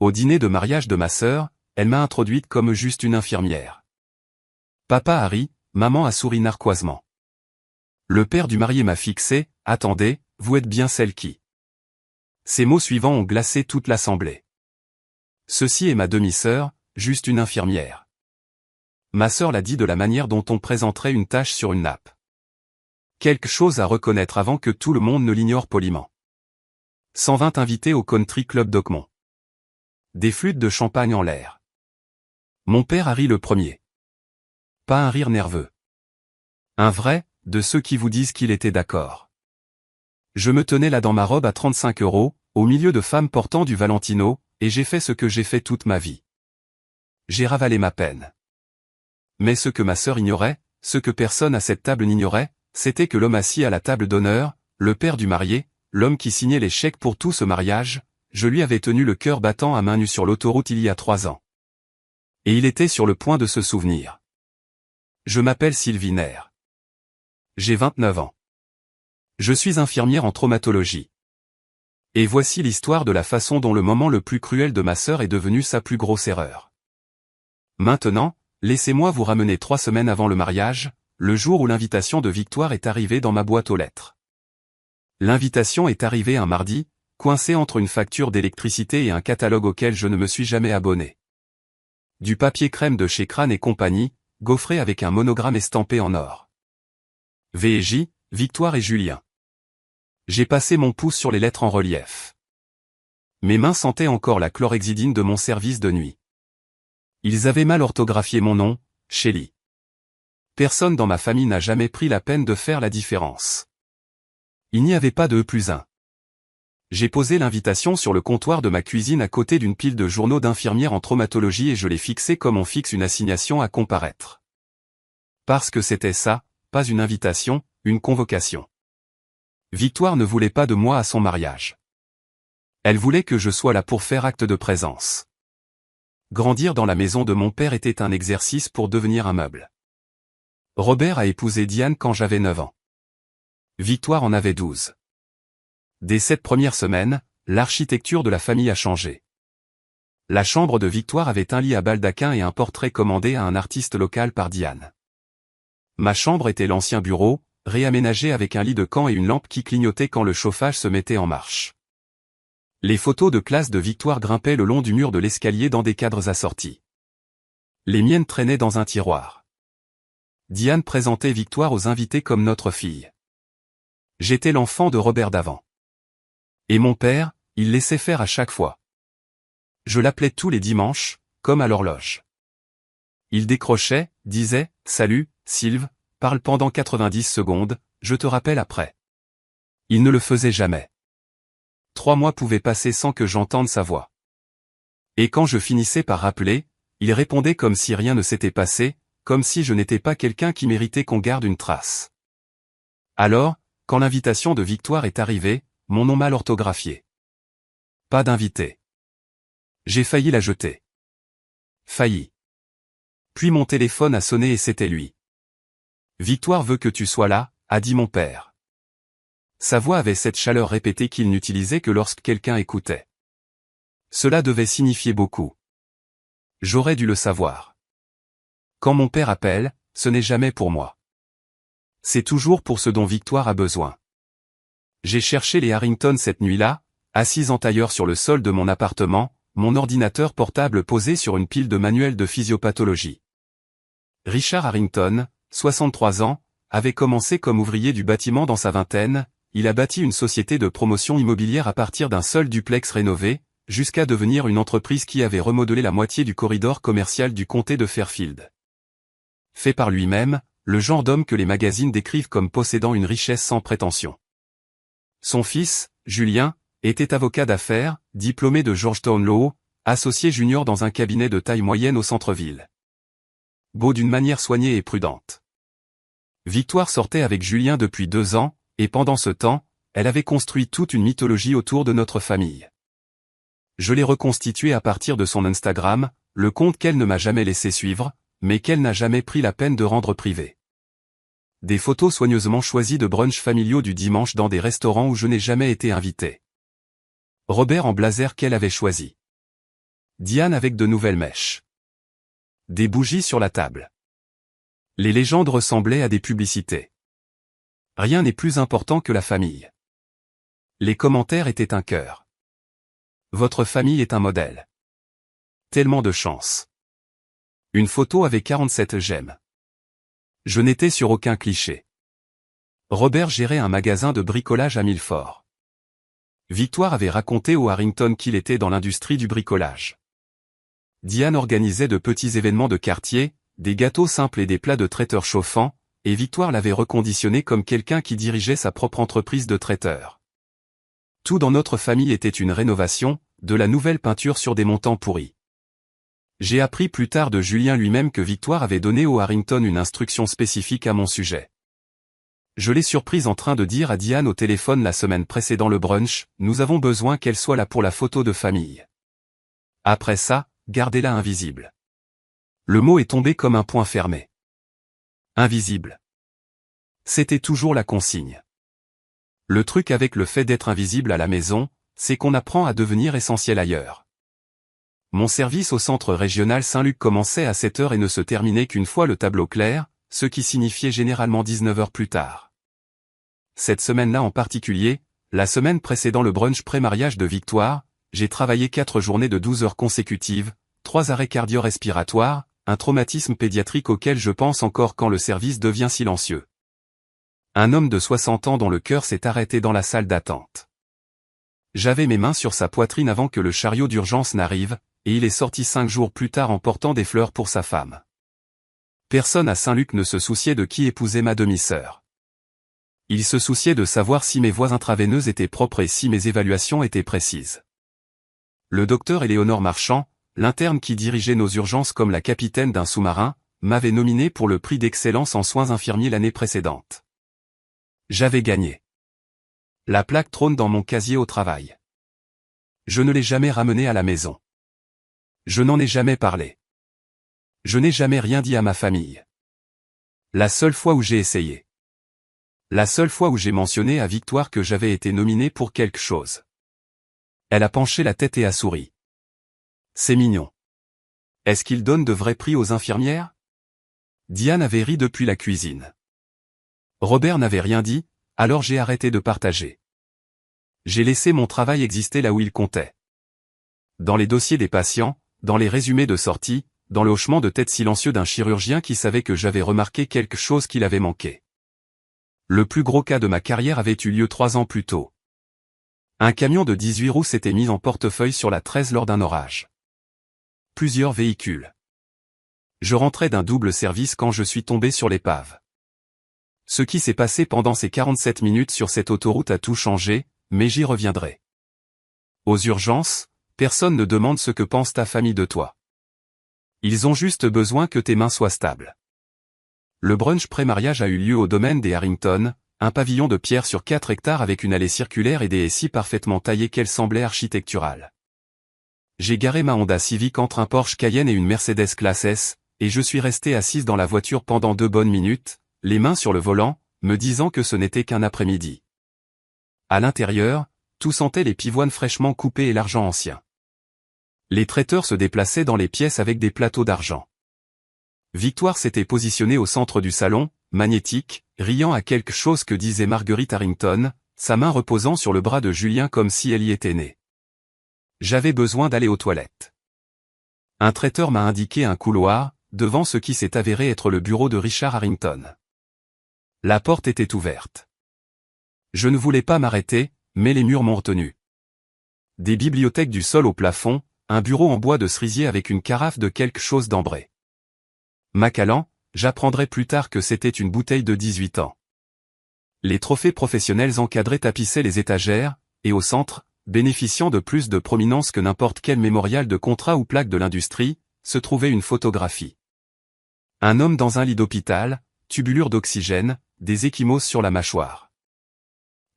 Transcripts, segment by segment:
Au dîner de mariage de ma sœur, elle m'a introduite comme juste une infirmière. Papa a ri, maman a souri narquoisement. Le père du marié m'a fixé, « Attendez, vous êtes bien celle qui… » Ces mots suivants ont glacé toute l'assemblée. Ceci est ma demi-sœur, juste une infirmière. Ma sœur l'a dit de la manière dont on présenterait une tache sur une nappe. Quelque chose à reconnaître avant que tout le monde ne l'ignore poliment. 120 invités au Country Club d'Oakmont. Des flûtes de champagne en l'air. Mon père a ri le premier. Pas un rire nerveux. Un vrai, de ceux qui vous disent qu'il était d'accord. Je me tenais là dans ma robe à 35 €, au milieu de femmes portant du Valentino, et j'ai fait ce que j'ai fait toute ma vie. J'ai ravalé ma peine. Mais ce que ma sœur ignorait, ce que personne à cette table n'ignorait, c'était que l'homme assis à la table d'honneur, le père du marié, l'homme qui signait les chèques pour tout ce mariage, je lui avais tenu le cœur battant à main nue sur l'autoroute il y a 3 ans. Et il était sur le point de se souvenir. Je m'appelle Sylvie Nair. J'ai 29 ans. Je suis infirmière en traumatologie. Et voici l'histoire de la façon dont le moment le plus cruel de ma sœur est devenu sa plus grosse erreur. Maintenant, laissez-moi vous ramener 3 semaines avant le mariage, le jour où l'invitation de Victoire est arrivée dans ma boîte aux lettres. L'invitation est arrivée un mardi, coincée entre une facture d'électricité et un catalogue auquel je ne me suis jamais abonné. Du papier crème de chez Crane et compagnie, gaufré avec un monogramme estampé en or. V&J, Victoire et Julien. J'ai passé mon pouce sur les lettres en relief. Mes mains sentaient encore la chlorhexidine de mon service de nuit. Ils avaient mal orthographié mon nom, Shelly. Personne dans ma famille n'a jamais pris la peine de faire la différence. Il n'y avait pas de E+1. J'ai posé l'invitation sur le comptoir de ma cuisine à côté d'une pile de journaux d'infirmières en traumatologie et je l'ai fixé comme on fixe une assignation à comparaître. Parce que c'était ça, pas une invitation, une convocation. Victoire ne voulait pas de moi à son mariage. Elle voulait que je sois là pour faire acte de présence. Grandir dans la maison de mon père était un exercice pour devenir un meuble. Robert a épousé Diane quand j'avais 9 ans. Victoire en avait 12. Dès cette première semaine, l'architecture de la famille a changé. La chambre de Victoire avait un lit à baldaquin et un portrait commandé à un artiste local par Diane. Ma chambre était l'ancien bureau, réaménagé avec un lit de camp et une lampe qui clignotait quand le chauffage se mettait en marche. Les photos de classe de Victoire grimpaient le long du mur de l'escalier dans des cadres assortis. Les miennes traînaient dans un tiroir. Diane présentait Victoire aux invités comme notre fille. J'étais l'enfant de Robert d'avant. Et mon père, il laissait faire à chaque fois. Je l'appelais tous les dimanches, comme à l'horloge. Il décrochait, disait, « Salut, Sylve, parle pendant 90 secondes, je te rappelle après. » Il ne le faisait jamais. 3 mois pouvaient passer sans que j'entende sa voix. Et quand je finissais par rappeler, il répondait comme si rien ne s'était passé, comme si je n'étais pas quelqu'un qui méritait qu'on garde une trace. Alors, quand l'invitation de Victoire est arrivée, mon nom mal orthographié. Pas d'invité. J'ai failli la jeter. Failli. Puis mon téléphone a sonné et c'était lui. Victoire veut que tu sois là, a dit mon père. Sa voix avait cette chaleur répétée qu'il n'utilisait que lorsque quelqu'un écoutait. Cela devait signifier beaucoup. J'aurais dû le savoir. Quand mon père appelle, ce n'est jamais pour moi. C'est toujours pour ce dont Victoire a besoin. J'ai cherché les Harrington cette nuit-là, assise en tailleur sur le sol de mon appartement, mon ordinateur portable posé sur une pile de manuels de physiopathologie. Richard Harrington, 63 ans, avait commencé comme ouvrier du bâtiment dans sa vingtaine, il a bâti une société de promotion immobilière à partir d'un seul duplex rénové, jusqu'à devenir une entreprise qui avait remodelé la moitié du corridor commercial du comté de Fairfield. Fait par lui-même, le genre d'homme que les magazines décrivent comme possédant une richesse sans prétention. Son fils, Julien, était avocat d'affaires, diplômé de Georgetown Law, associé junior dans un cabinet de taille moyenne au centre-ville. Beau d'une manière soignée et prudente. Victoire sortait avec Julien depuis 2 ans, et pendant ce temps, elle avait construit toute une mythologie autour de notre famille. Je l'ai reconstituée à partir de son Instagram, le compte qu'elle ne m'a jamais laissé suivre, mais qu'elle n'a jamais pris la peine de rendre privé. Des photos soigneusement choisies de brunchs familiaux du dimanche dans des restaurants où je n'ai jamais été invité. Robert en blazer qu'elle avait choisi. Diane avec de nouvelles mèches. Des bougies sur la table. Les légendes ressemblaient à des publicités. Rien n'est plus important que la famille. Les commentaires étaient un cœur. Votre famille est un modèle. Tellement de chance. Une photo avait 47 j'aime. Je n'étais sur aucun cliché. Robert gérait un magasin de bricolage à Milford. Victoire avait raconté au Harrington qu'il était dans l'industrie du bricolage. Diane organisait de petits événements de quartier, des gâteaux simples et des plats de traiteur chauffants, et Victoire l'avait reconditionné comme quelqu'un qui dirigeait sa propre entreprise de traiteur. Tout dans notre famille était une rénovation, de la nouvelle peinture sur des montants pourris. J'ai appris plus tard de Julien lui-même que Victoire avait donné au Harrington une instruction spécifique à mon sujet. Je l'ai surprise en train de dire à Diane au téléphone la semaine précédant le brunch, nous avons besoin qu'elle soit là pour la photo de famille. Après ça, gardez-la invisible. Le mot est tombé comme un point fermé. Invisible. C'était toujours la consigne. Le truc avec le fait d'être invisible à la maison, c'est qu'on apprend à devenir essentiel ailleurs. Mon service au centre régional Saint-Luc commençait à 7h et ne se terminait qu'une fois le tableau clair, ce qui signifiait généralement 19h plus tard. Cette semaine-là en particulier, la semaine précédant le brunch pré-mariage de Victoire, j'ai travaillé 4 journées de 12 heures consécutives, 3 arrêts cardio-respiratoires, un traumatisme pédiatrique auquel je pense encore quand le service devient silencieux. Un homme de 60 ans dont le cœur s'est arrêté dans la salle d'attente. J'avais mes mains sur sa poitrine avant que le chariot d'urgence n'arrive, et il est sorti 5 jours plus tard en portant des fleurs pour sa femme. Personne à Saint-Luc ne se souciait de qui épousait ma demi-sœur. Il se souciait de savoir si mes voies intraveineuses étaient propres et si mes évaluations étaient précises. Le docteur Éléonore Marchand, l'interne qui dirigeait nos urgences comme la capitaine d'un sous-marin, m'avait nominé pour le prix d'excellence en soins infirmiers l'année précédente. J'avais gagné. La plaque trône dans mon casier au travail. Je ne l'ai jamais ramenée à la maison. Je n'en ai jamais parlé. Je n'ai jamais rien dit à ma famille. La seule fois où j'ai essayé. La seule fois où j'ai mentionné à Victoire que j'avais été nominé pour quelque chose. Elle a penché la tête et a souri. C'est mignon. Est-ce qu'il donne de vrais prix aux infirmières? Diane avait ri depuis la cuisine. Robert n'avait rien dit, alors j'ai arrêté de partager. J'ai laissé mon travail exister là où il comptait. Dans les dossiers des patients, dans les résumés de sortie, dans le hochement de tête silencieux d'un chirurgien qui savait que j'avais remarqué quelque chose qu'il avait manqué. Le plus gros cas de ma carrière avait eu lieu 3 ans plus tôt. Un camion de 18 roues s'était mis en portefeuille sur la 13 lors d'un orage. Plusieurs véhicules. Je rentrais d'un double service quand je suis tombé sur l'épave. Ce qui s'est passé pendant ces 47 minutes sur cette autoroute a tout changé, mais j'y reviendrai. Aux urgences, personne ne demande ce que pense ta famille de toi. Ils ont juste besoin que tes mains soient stables. Le brunch pré-mariage a eu lieu au domaine des Harrington, un pavillon de pierre sur 4 hectares avec une allée circulaire et des haies si parfaitement taillées qu'elles semblaient architecturales. J'ai garé ma Honda Civic entre un Porsche Cayenne et une Mercedes classe S, et je suis resté assise dans la voiture pendant 2 bonnes minutes, les mains sur le volant, me disant que ce n'était qu'un après-midi. À l'intérieur, tout sentait les pivoines fraîchement coupées et l'argent ancien. Les traiteurs se déplaçaient dans les pièces avec des plateaux d'argent. Victoire s'était positionnée au centre du salon, magnétique, riant à quelque chose que disait Marguerite Harrington, sa main reposant sur le bras de Julien comme si elle y était née. J'avais besoin d'aller aux toilettes. Un traiteur m'a indiqué un couloir, devant ce qui s'est avéré être le bureau de Richard Harrington. La porte était ouverte. Je ne voulais pas m'arrêter, mais les murs m'ont retenu. Des bibliothèques du sol au plafond, un bureau en bois de cerisier avec une carafe de quelque chose d'ambré. Macallan, j'apprendrai plus tard que c'était une bouteille de 18 ans. Les trophées professionnels encadrés tapissaient les étagères, et au centre, bénéficiant de plus de prominence que n'importe quel mémorial de contrat ou plaque de l'industrie, se trouvait une photographie. Un homme dans un lit d'hôpital, tubulure d'oxygène, des ecchymoses sur la mâchoire.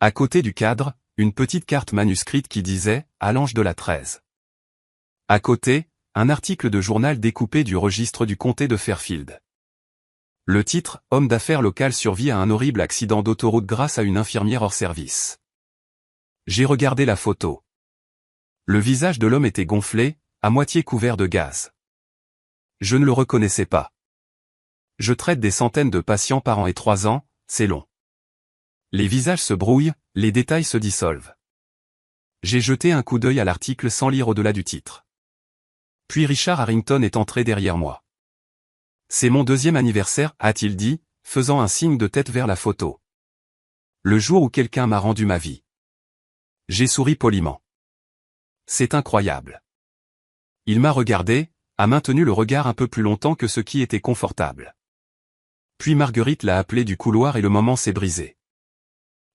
À côté du cadre, une petite carte manuscrite qui disait « À l'ange de la 13 ». À côté, un article de journal découpé du registre du comté de Fairfield. Le titre « Homme d'affaires local survit à un horrible accident d'autoroute grâce à une infirmière hors service ». J'ai regardé la photo. Le visage de l'homme était gonflé, à moitié couvert de gaz. Je ne le reconnaissais pas. Je traite des centaines de patients par an et 3 ans, c'est long. Les visages se brouillent, les détails se dissolvent. J'ai jeté un coup d'œil à l'article sans lire au-delà du titre. Puis Richard Harrington est entré derrière moi. C'est mon 2e anniversaire, a-t-il dit, faisant un signe de tête vers la photo. Le jour où quelqu'un m'a rendu ma vie. J'ai souri poliment. C'est incroyable. Il m'a regardé, a maintenu le regard un peu plus longtemps que ce qui était confortable. Puis Marguerite l'a appelé du couloir et le moment s'est brisé.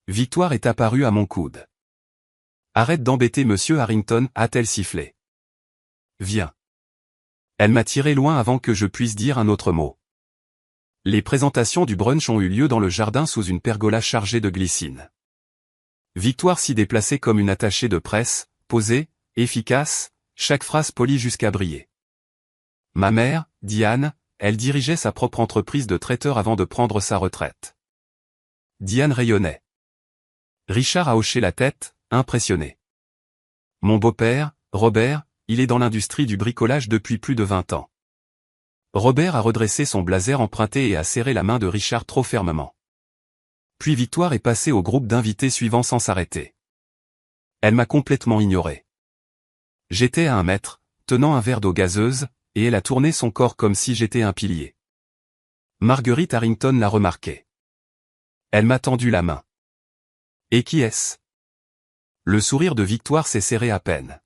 Victoire est apparue à mon coude. Arrête d'embêter monsieur Harrington, a-t-elle sifflé. Viens. Elle m'a tiré loin avant que je puisse dire un autre mot. Les présentations du brunch ont eu lieu dans le jardin sous une pergola chargée de glycine. Victoire s'y déplaçait comme une attachée de presse, posée, efficace, chaque phrase polie jusqu'à briller. Ma mère, Diane, elle dirigeait sa propre entreprise de traiteur avant de prendre sa retraite. Diane rayonnait. Richard a hoché la tête, impressionné. Mon beau-père, Robert, il est dans l'industrie du bricolage depuis plus de 20 ans. Robert a redressé son blazer emprunté et a serré la main de Richard trop fermement. Puis Victoire est passée au groupe d'invités suivant sans s'arrêter. Elle m'a complètement ignoré. J'étais à 1 mètre, tenant un verre d'eau gazeuse, et elle a tourné son corps comme si j'étais un pilier. Marguerite Harrington l'a remarqué. Elle m'a tendu la main. Et qui est-ce? Le sourire de Victoire s'est serré à peine.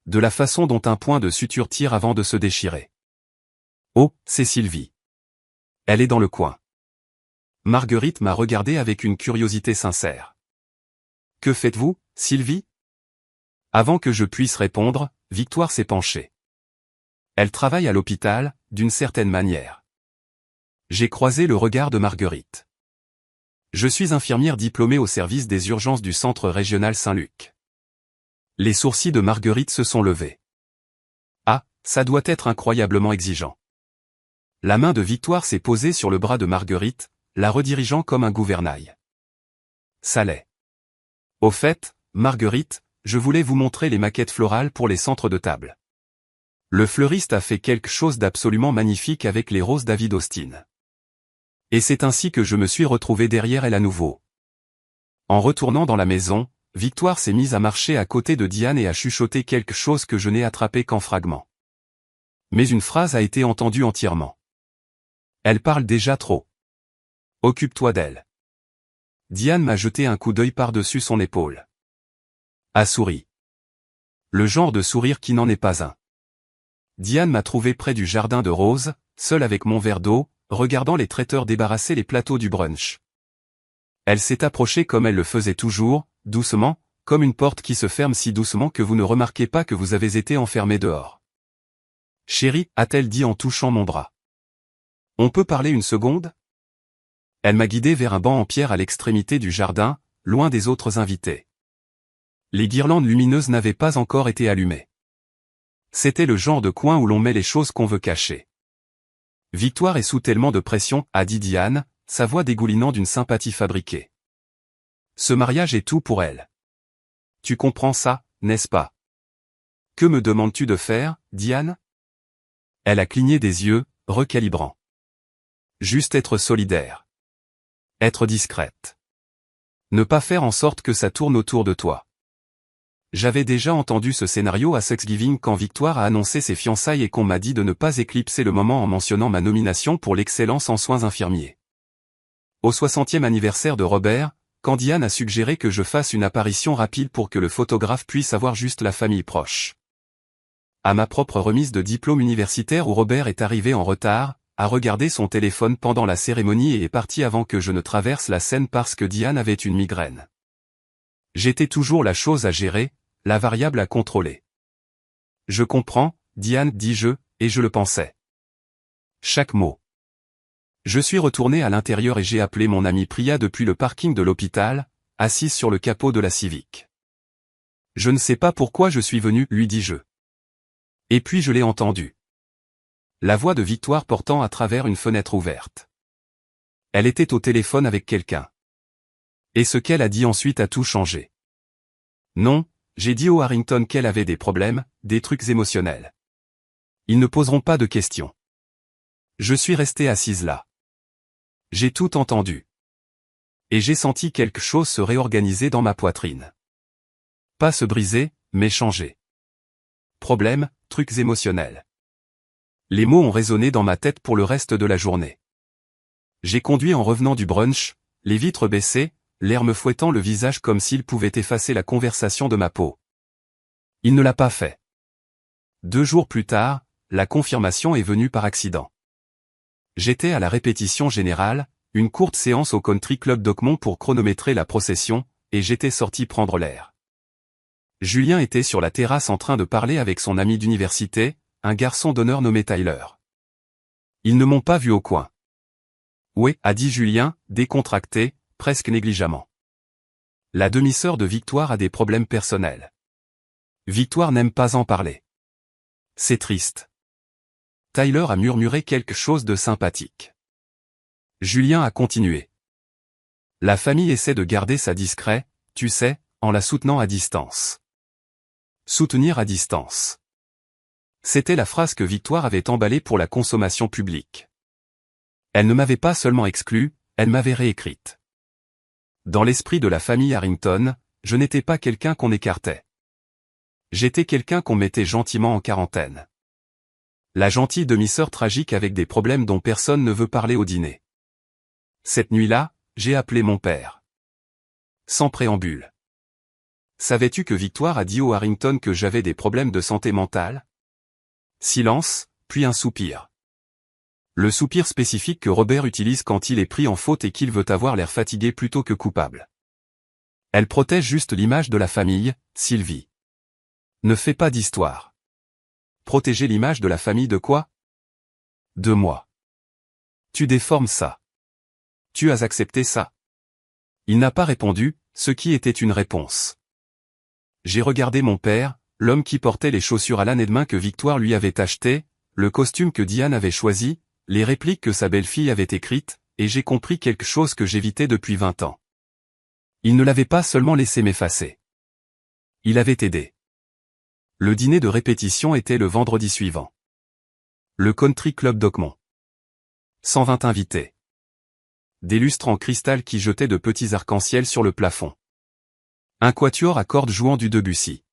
De la façon dont un point de suture tire avant de se déchirer. Oh, c'est Sylvie. Elle est dans le coin. Marguerite m'a regardé avec une curiosité sincère. Que faites-vous, Sylvie? Avant que je puisse répondre, Victoire s'est penchée. Elle travaille à l'hôpital, d'une certaine manière. J'ai croisé le regard de Marguerite. Je suis infirmière diplômée au service des urgences du Centre régional Saint-Luc. Les sourcils de Marguerite se sont levés. Ah, ça doit être incroyablement exigeant. La main de Victoire s'est posée sur le bras de Marguerite, la redirigeant comme un gouvernail. Ça l'est. Au fait, Marguerite, je voulais vous montrer les maquettes florales pour les centres de table. Le fleuriste a fait quelque chose d'absolument magnifique avec les roses David Austin. Et c'est ainsi que je me suis retrouvé derrière elle à nouveau. En retournant dans la maison, Victoire s'est mise à marcher à côté de Diane et à chuchoter quelque chose que je n'ai attrapé qu'en fragments. Mais une phrase a été entendue entièrement. Elle parle déjà trop. Occupe-toi d'elle. Diane m'a jeté un coup d'œil par-dessus son épaule. A souri. Le genre de sourire qui n'en est pas un. Diane m'a trouvé près du jardin de roses, seul avec mon verre d'eau, regardant les traiteurs débarrasser les plateaux du brunch. Elle s'est approchée comme elle le faisait toujours, doucement, comme une porte qui se ferme si doucement que vous ne remarquez pas que vous avez été enfermé dehors. Chérie, a-t-elle dit en touchant mon bras. On peut parler une seconde? Elle m'a guidé vers un banc en pierre à l'extrémité du jardin, loin des autres invités. Les guirlandes lumineuses n'avaient pas encore été allumées. C'était le genre de coin où l'on met les choses qu'on veut cacher. Victoire est sous tellement de pression, a dit Diane, sa voix dégoulinant d'une sympathie fabriquée. Ce mariage est tout pour elle. Tu comprends ça, n'est-ce pas? Que me demandes-tu de faire, Diane? Elle a cligné des yeux, recalibrant. Juste être solidaire. Être discrète. Ne pas faire en sorte que ça tourne autour de toi. J'avais déjà entendu ce scénario à Thanksgiving quand Victoire a annoncé ses fiançailles et qu'on m'a dit de ne pas éclipser le moment en mentionnant ma nomination pour l'excellence en soins infirmiers. Au 60e anniversaire de Robert, quand Diane a suggéré que je fasse une apparition rapide pour que le photographe puisse avoir juste la famille proche. À ma propre remise de diplôme universitaire où Robert est arrivé en retard, a regardé son téléphone pendant la cérémonie et est parti avant que je ne traverse la scène parce que Diane avait une migraine. J'étais toujours la chose à gérer, la variable à contrôler. Je comprends, Diane, dis-je, et je le pensais. Chaque mot. Je suis retourné à l'intérieur et j'ai appelé mon amie Priya depuis le parking de l'hôpital, assise sur le capot de la Civic. Je ne sais pas pourquoi je suis venu, lui dis-je. Et puis je l'ai entendu. La voix de Victoire portant à travers une fenêtre ouverte. Elle était au téléphone avec quelqu'un. Et ce qu'elle a dit ensuite a tout changé. Non, j'ai dit au Harrington qu'elle avait des problèmes, des trucs émotionnels. Ils ne poseront pas de questions. Je suis restée assise là. J'ai tout entendu. Et j'ai senti quelque chose se réorganiser dans ma poitrine. Pas se briser, mais changer. Problème, trucs émotionnels. Les mots ont résonné dans ma tête pour le reste de la journée. J'ai conduit en revenant du brunch, les vitres baissées, l'air me fouettant le visage comme s'il pouvait effacer la conversation de ma peau. Il ne l'a pas fait. 2 jours plus tard, la confirmation est venue par accident. J'étais à la répétition générale, une courte séance au Country Club d'Oakmont pour chronométrer la procession, et j'étais sorti prendre l'air. Julien était sur la terrasse en train de parler avec son ami d'université, un garçon d'honneur nommé Tyler. Ils ne m'ont pas vu au coin. Ouais, a dit Julien, décontracté, presque négligemment. La demi-sœur de Victoire a des problèmes personnels. Victoire n'aime pas en parler. C'est triste. Tyler a murmuré quelque chose de sympathique. Julien a continué. La famille essaie de garder ça discret, tu sais, en la soutenant à distance. Soutenir à distance. C'était la phrase que Victoire avait emballée pour la consommation publique. Elle ne m'avait pas seulement exclue, elle m'avait réécrite. Dans l'esprit de la famille Harrington, je n'étais pas quelqu'un qu'on écartait. J'étais quelqu'un qu'on mettait gentiment en quarantaine. La gentille demi-sœur tragique avec des problèmes dont personne ne veut parler au dîner. Cette nuit-là, j'ai appelé mon père. Sans préambule. Savais-tu que Victoire a dit au Harrington que j'avais des problèmes de santé mentale? Silence, puis un soupir. Le soupir spécifique que Robert utilise quand il est pris en faute et qu'il veut avoir l'air fatigué plutôt que coupable. Elle protège juste l'image de la famille, Sylvie. Ne fais pas d'histoire. Protéger l'image de la famille de quoi? De moi. Tu déformes ça. Tu as accepté ça. Il n'a pas répondu, ce qui était une réponse. J'ai regardé mon père, l'homme qui portait les chaussures à l'année de main que Victoire lui avait achetées, le costume que Diane avait choisi, les répliques que sa belle-fille avait écrites, et j'ai compris quelque chose que j'évitais depuis 20 ans. Il ne l'avait pas seulement laissé m'effacer. Il avait aidé. Le dîner de répétition était le vendredi suivant. Le Country Club d'Oakmont. 120 invités. Des lustres en cristal qui jetaient de petits arcs-en-ciel sur le plafond. Un quatuor à cordes jouant du Debussy.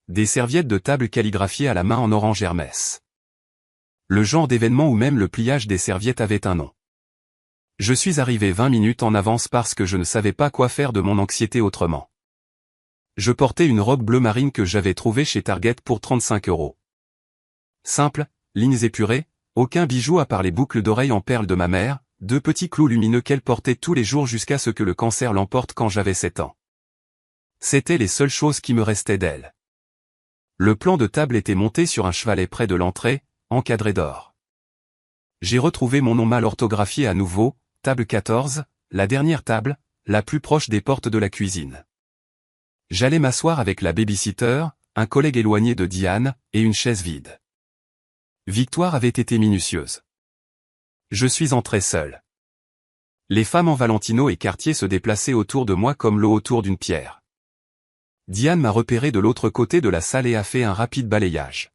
Des serviettes de table calligraphiées à la main en orange Hermès. Le genre d'événement où même le pliage des serviettes avait un nom. Je suis arrivé 20 minutes en avance parce que je ne savais pas quoi faire de mon anxiété autrement. Je portais une robe bleu marine que j'avais trouvée chez Target pour 35 €. Simple, lignes épurées, aucun bijou à part les boucles d'oreilles en perles de ma mère, 2 petits clous lumineux qu'elle portait tous les jours jusqu'à ce que le cancer l'emporte quand j'avais 7 ans. C'étaient les seules choses qui me restaient d'elle. Le plan de table était monté sur un chevalet près de l'entrée, encadré d'or. J'ai retrouvé mon nom mal orthographié à nouveau, table 14, la dernière table, la plus proche des portes de la cuisine. J'allais m'asseoir avec la babysitter, un collègue éloigné de Diane, et une chaise vide. Victoire avait été minutieuse. Je suis entré seul. Les femmes en Valentino et Cartier se déplaçaient autour de moi comme l'eau autour d'une pierre. Diane m'a repéré de l'autre côté de la salle et a fait un rapide balayage.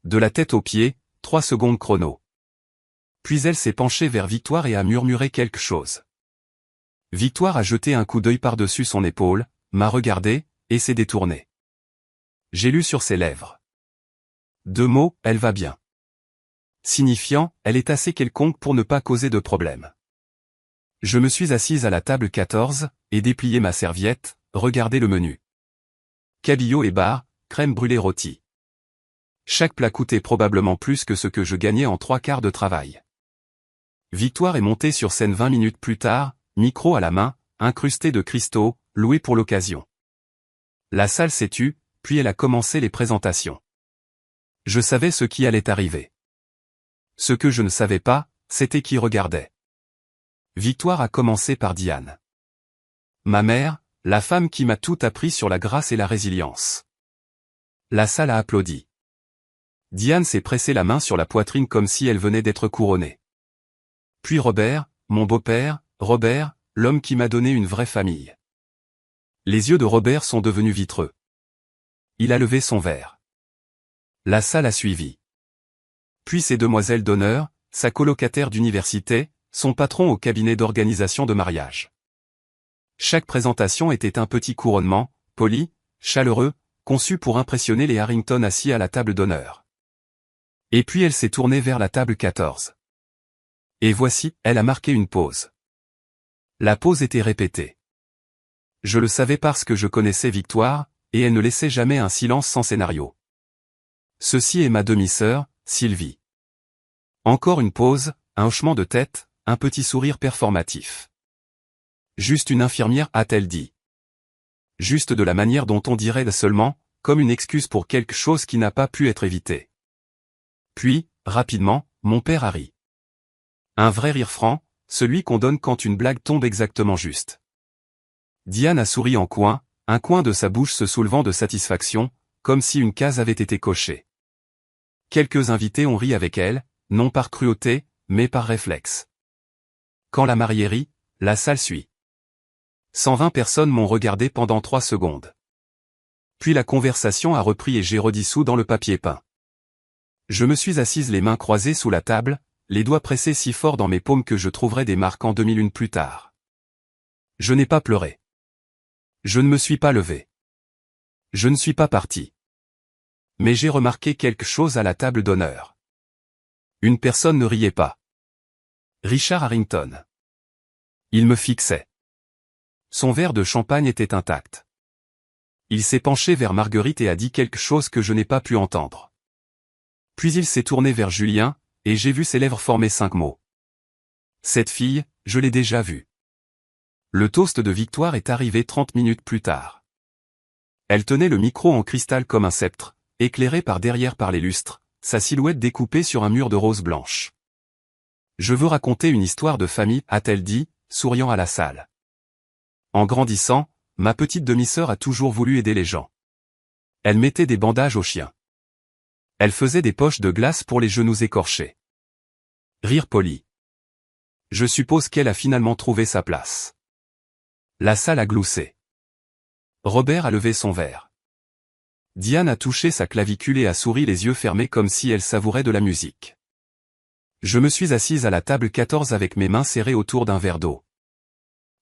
De la tête aux pieds, 3 secondes chrono. Puis elle s'est penchée vers Victoire et a murmuré quelque chose. Victoire a jeté un coup d'œil par-dessus son épaule, m'a regardé, et s'est détournée. J'ai lu sur ses lèvres. 2 mots, elle va bien. Signifiant, elle est assez quelconque pour ne pas causer de problème. Je me suis assise à la table 14, et déplié ma serviette, regardé le menu. Cabillaud et bar, crème brûlée rôtie. Chaque plat coûtait probablement plus que ce que je gagnais en 3 quarts de travail. Victoire est montée sur scène 20 minutes plus tard, micro à la main, incrusté de cristaux, loué pour l'occasion. La salle s'est tue, puis elle a commencé les présentations. Je savais ce qui allait arriver. Ce que je ne savais pas, c'était qui regardait. Victoire a commencé par Diane. Ma mère, la femme qui m'a tout appris sur la grâce et la résilience. La salle a applaudi. Diane s'est pressé la main sur la poitrine comme si elle venait d'être couronnée. Puis Robert, mon beau-père, Robert, l'homme qui m'a donné une vraie famille. Les yeux de Robert sont devenus vitreux. Il a levé son verre. La salle a suivi. Puis ces demoiselles d'honneur, sa colocataire d'université, son patron au cabinet d'organisation de mariage. Chaque présentation était un petit couronnement, poli, chaleureux, conçu pour impressionner les Harrington assis à la table d'honneur. Et puis elle s'est tournée vers la table 14. Et voici, elle a marqué une pause. La pause était répétée. Je le savais parce que je connaissais Victoire, et elle ne laissait jamais un silence sans scénario. Ceci est ma demi-sœur, Sylvie. Encore une pause, un hochement de tête, un petit sourire performatif. Juste une infirmière, a-t-elle dit. Juste de la manière dont on dirait seulement, comme une excuse pour quelque chose qui n'a pas pu être évité. Puis, rapidement, mon père a ri. Un vrai rire franc, celui qu'on donne quand une blague tombe exactement juste. Diane a souri en coin, un coin de sa bouche se soulevant de satisfaction, comme si une case avait été cochée. Quelques invités ont ri avec elle, non par cruauté, mais par réflexe. Quand la mariée rit, la salle suit. 120 personnes m'ont regardé pendant 3 secondes. Puis la conversation a repris et j'ai redissous dans le papier peint. Je me suis assise les mains croisées sous la table, les doigts pressés si fort dans mes paumes que je trouverais des marques en 2001 plus tard. Je n'ai pas pleuré. Je ne me suis pas levé. Je ne suis pas parti. Mais j'ai remarqué quelque chose à la table d'honneur. Une personne ne riait pas. Richard Harrington. Il me fixait. Son verre de champagne était intact. Il s'est penché vers Marguerite et a dit quelque chose que je n'ai pas pu entendre. Puis il s'est tourné vers Julien, et j'ai vu ses lèvres former 5 mots. Cette fille, je l'ai déjà vue. Le toast de Victoire est arrivé 30 minutes plus tard. Elle tenait le micro en cristal comme un sceptre, éclairé par derrière par les lustres, sa silhouette découpée sur un mur de rose blanche. Je veux raconter une histoire de famille, a-t-elle dit, souriant à la salle. En grandissant, ma petite demi-sœur a toujours voulu aider les gens. Elle mettait des bandages aux chiens. Elle faisait des poches de glace pour les genoux écorchés. Rire poli. Je suppose qu'elle a finalement trouvé sa place. La salle a gloussé. Robert a levé son verre. Diane a touché sa clavicule et a souri les yeux fermés comme si elle savourait de la musique. Je me suis assise à la table 14 avec mes mains serrées autour d'un verre d'eau.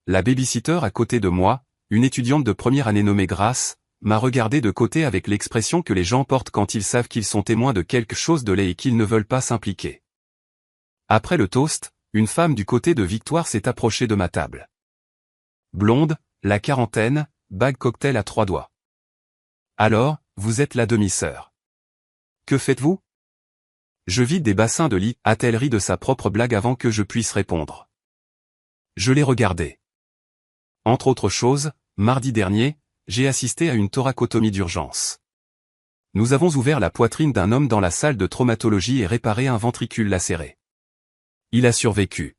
La babysitter à côté de moi, une étudiante de première année nommée Grace, m'a regardé de côté avec l'expression que les gens portent quand ils savent qu'ils sont témoins de quelque chose de laid et qu'ils ne veulent pas s'impliquer. Après le toast, une femme du côté de Victoire s'est approchée de ma table. Blonde, la quarantaine, bague cocktail à 3 doigts. Alors, vous êtes la demi-sœur. Que faites-vous? Je vide des bassins de lit, a-t-elle ri de sa propre blague avant que je puisse répondre. Je l'ai regardée. Entre autres choses, mardi dernier, j'ai assisté à une thoracotomie d'urgence. Nous avons ouvert la poitrine d'un homme dans la salle de traumatologie et réparé un ventricule lacéré. Il a survécu.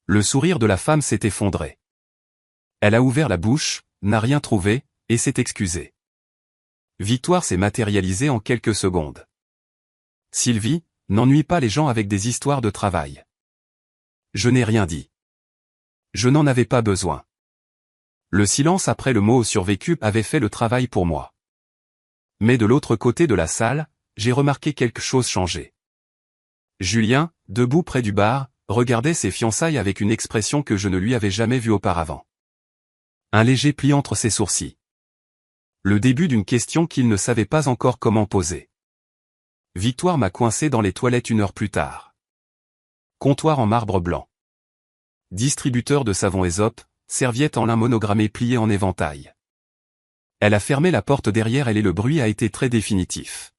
Le sourire de la femme s'est effondré. Elle a ouvert la bouche, n'a rien trouvé, et s'est excusée. Victoire s'est matérialisée en quelques secondes. Sylvie, n'ennuie pas les gens avec des histoires de travail. Je n'ai rien dit. Je n'en avais pas besoin. Le silence après le mot survécu avait fait le travail pour moi. Mais de l'autre côté de la salle, j'ai remarqué quelque chose changer. Julien, debout près du bar, regardait ses fiançailles avec une expression que je ne lui avais jamais vue auparavant. Un léger pli entre ses sourcils. Le début d'une question qu'il ne savait pas encore comment poser. Victoire m'a coincé dans les toilettes 1 heure plus tard. Comptoir en marbre blanc. Distributeur de savon Ésope, serviette en lin monogrammée pliée en éventail. Elle a fermé la porte derrière elle et le bruit a été très définitif.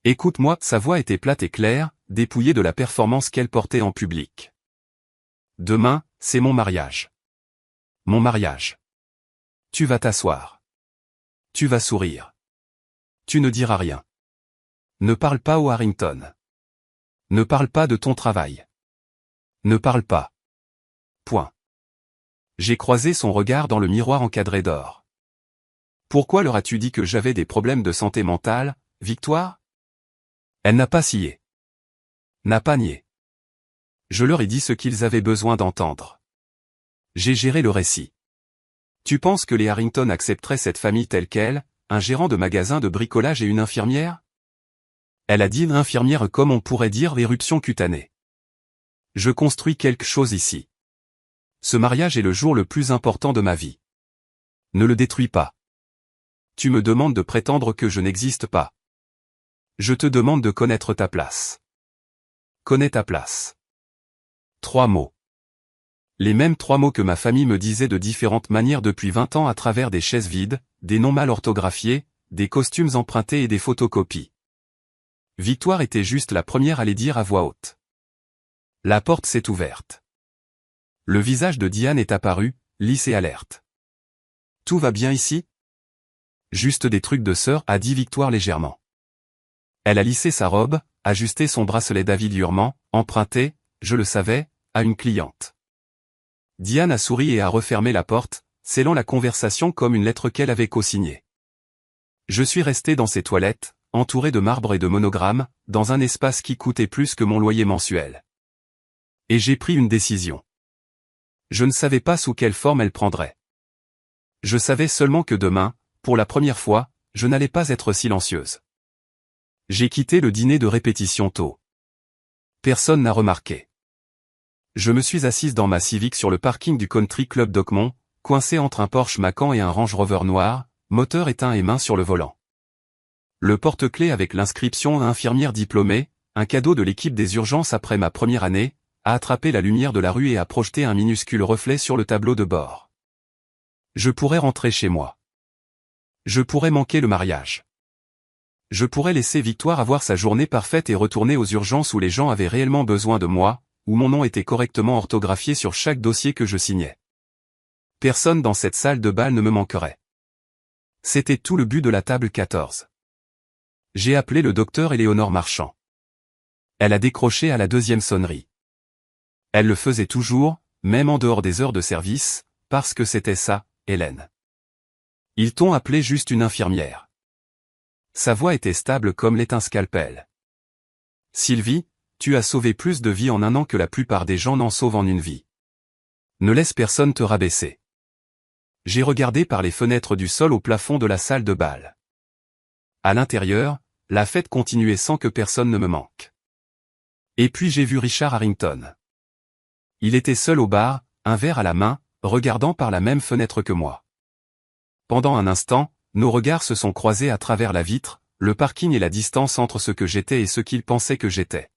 Écoute-moi, sa voix était plate et claire, dépouillée de la performance qu'elle portait en public. Demain, c'est mon mariage. Mon mariage. Tu vas t'asseoir. Tu vas sourire. Tu ne diras rien. Ne parle pas au Harrington. Ne parle pas de ton travail. Ne parle pas. Point. J'ai croisé son regard dans le miroir encadré d'or. Pourquoi leur as-tu dit que j'avais des problèmes de santé mentale, Victoire? Elle n'a pas scié. N'a pas nié. Je leur ai dit ce qu'ils avaient besoin d'entendre. J'ai géré le récit. Tu penses que les Harrington accepteraient cette famille telle qu'elle, un gérant de magasin de bricolage et une infirmière? Elle a dit une infirmière comme on pourrait dire l'éruption cutanée. Je construis quelque chose ici. Ce mariage est le jour le plus important de ma vie. Ne le détruis pas. Tu me demandes de prétendre que je n'existe pas. Je te demande de connaître ta place. Connais ta place. 3 mots. Les mêmes 3 mots que ma famille me disait de différentes manières depuis 20 ans à travers des chaises vides, des noms mal orthographiés, des costumes empruntés et des photocopies. Victoire était juste la première à les dire à voix haute. La porte s'est ouverte. Le visage de Diane est apparu, lisse et alerte. Tout va bien ici? Juste des trucs de sœur, a dit Victoire légèrement. Elle a lissé sa robe, ajusté son bracelet d'avilurement, emprunté, je le savais, à une cliente. Diane a souri et a refermé la porte, scellant la conversation comme une lettre qu'elle avait co-signée. Je suis resté dans ces toilettes, entouré de marbre et de monogrammes, dans un espace qui coûtait plus que mon loyer mensuel. Et j'ai pris une décision. Je ne savais pas sous quelle forme elle prendrait. Je savais seulement que demain, pour la première fois, je n'allais pas être silencieuse. J'ai quitté le dîner de répétition tôt. Personne n'a remarqué. Je me suis assise dans ma Civic sur le parking du Country Club d'Oakmont, coincé entre un Porsche Macan et un Range Rover noir, moteur éteint et main sur le volant. Le porte-clés avec l'inscription infirmière diplômée, un cadeau de l'équipe des urgences après ma première année, a attrapé la lumière de la rue et a projeté un minuscule reflet sur le tableau de bord. Je pourrais rentrer chez moi. Je pourrais manquer le mariage. Je pourrais laisser Victoire avoir sa journée parfaite et retourner aux urgences où les gens avaient réellement besoin de moi, où mon nom était correctement orthographié sur chaque dossier que je signais. Personne dans cette salle de bal ne me manquerait. C'était tout le but de la table 14. J'ai appelé le docteur Éléonore Marchand. Elle a décroché à la 2e sonnerie. Elle le faisait toujours, même en dehors des heures de service, parce que c'était ça, Hélène. Ils t'ont appelé juste une infirmière. Sa voix était stable comme l'est un scalpel. Sylvie, tu as sauvé plus de vies en un an que la plupart des gens n'en sauvent en une vie. Ne laisse personne te rabaisser. J'ai regardé par les fenêtres du sol au plafond de la salle de bal. À l'intérieur, la fête continuait sans que personne ne me manque. Et puis j'ai vu Richard Harrington. Il était seul au bar, un verre à la main, regardant par la même fenêtre que moi. Pendant un instant, nos regards se sont croisés à travers la vitre, le parking et la distance entre ce que j'étais et ce qu'il pensait que j'étais.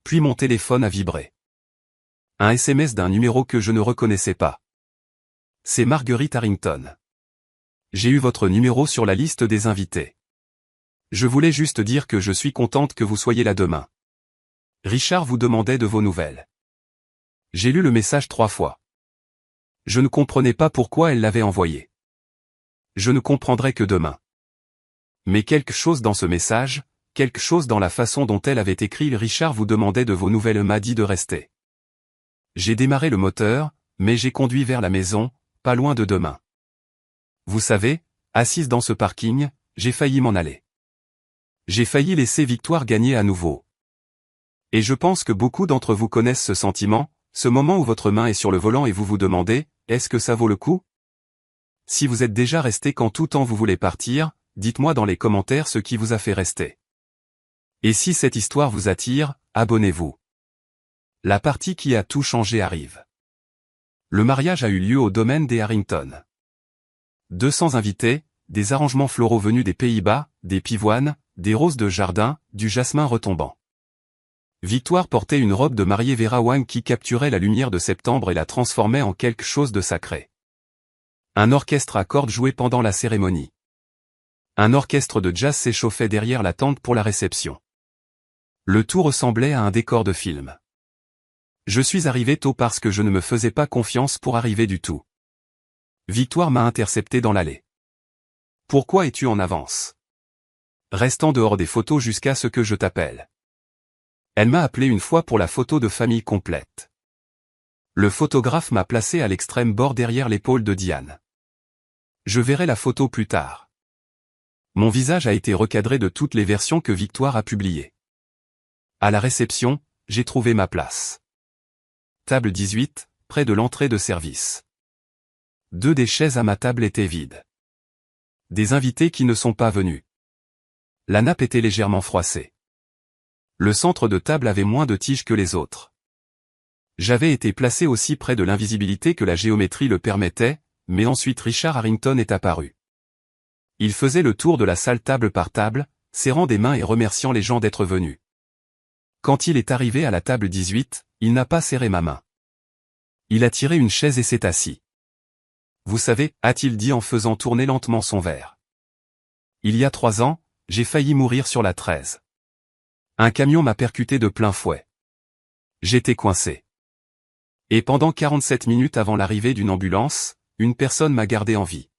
Puis mon téléphone a vibré. Un SMS d'un numéro que je ne reconnaissais pas. C'est Marguerite Harrington. J'ai eu votre numéro sur la liste des invités. Je voulais juste dire que je suis contente que vous soyez là demain. Richard vous demandait de vos nouvelles. J'ai lu le message 3 fois. Je ne comprenais pas pourquoi elle l'avait envoyé. Je ne comprendrai que demain. Mais quelque chose dans ce message, quelque chose dans la façon dont elle avait écrit Richard vous demandait de vos nouvelles m'a dit de rester. J'ai démarré le moteur, mais j'ai conduit vers la maison, pas loin de demain. Vous savez, assise dans ce parking, j'ai failli m'en aller. J'ai failli laisser Victoire gagner à nouveau. Et je pense que beaucoup d'entre vous connaissent ce sentiment, ce moment où votre main est sur le volant et vous vous demandez, est-ce que ça vaut le coup? Si vous êtes déjà resté quand tout temps vous voulez partir, dites-moi dans les commentaires ce qui vous a fait rester. Et si cette histoire vous attire, abonnez-vous. La partie qui a tout changé arrive. Le mariage a eu lieu au domaine des Harrington. 200 invités, des arrangements floraux venus des Pays-Bas, des pivoines, des roses de jardin, du jasmin retombant. Victoire portait une robe de mariée Vera Wang qui capturait la lumière de septembre et la transformait en quelque chose de sacré. Un orchestre à cordes jouait pendant la cérémonie. Un orchestre de jazz s'échauffait derrière la tente pour la réception. Le tout ressemblait à un décor de film. Je suis arrivé tôt parce que je ne me faisais pas confiance pour arriver du tout. Victoire m'a intercepté dans l'allée. Pourquoi es-tu en avance? Reste en dehors des photos jusqu'à ce que je t'appelle. Elle m'a appelé une fois pour la photo de famille complète. Le photographe m'a placé à l'extrême bord derrière l'épaule de Diane. Je verrai la photo plus tard. Mon visage a été recadré de toutes les versions que Victoire a publiées. À la réception, j'ai trouvé ma place. Table 18, près de l'entrée de service. 2 des chaises à ma table étaient vides. Des invités qui ne sont pas venus. La nappe était légèrement froissée. Le centre de table avait moins de tiges que les autres. J'avais été placé aussi près de l'invisibilité que la géométrie le permettait, mais ensuite Richard Harrington est apparu. Il faisait le tour de la salle table par table, serrant des mains et remerciant les gens d'être venus. Quand il est arrivé à la table 18, il n'a pas serré ma main. Il a tiré une chaise et s'est assis. Vous savez, a-t-il dit en faisant tourner lentement son verre. Il y a 3 ans, j'ai failli mourir sur la 13. Un camion m'a percuté de plein fouet. J'étais coincé. Et pendant 47 minutes avant l'arrivée d'une ambulance, une personne m'a gardé en vie.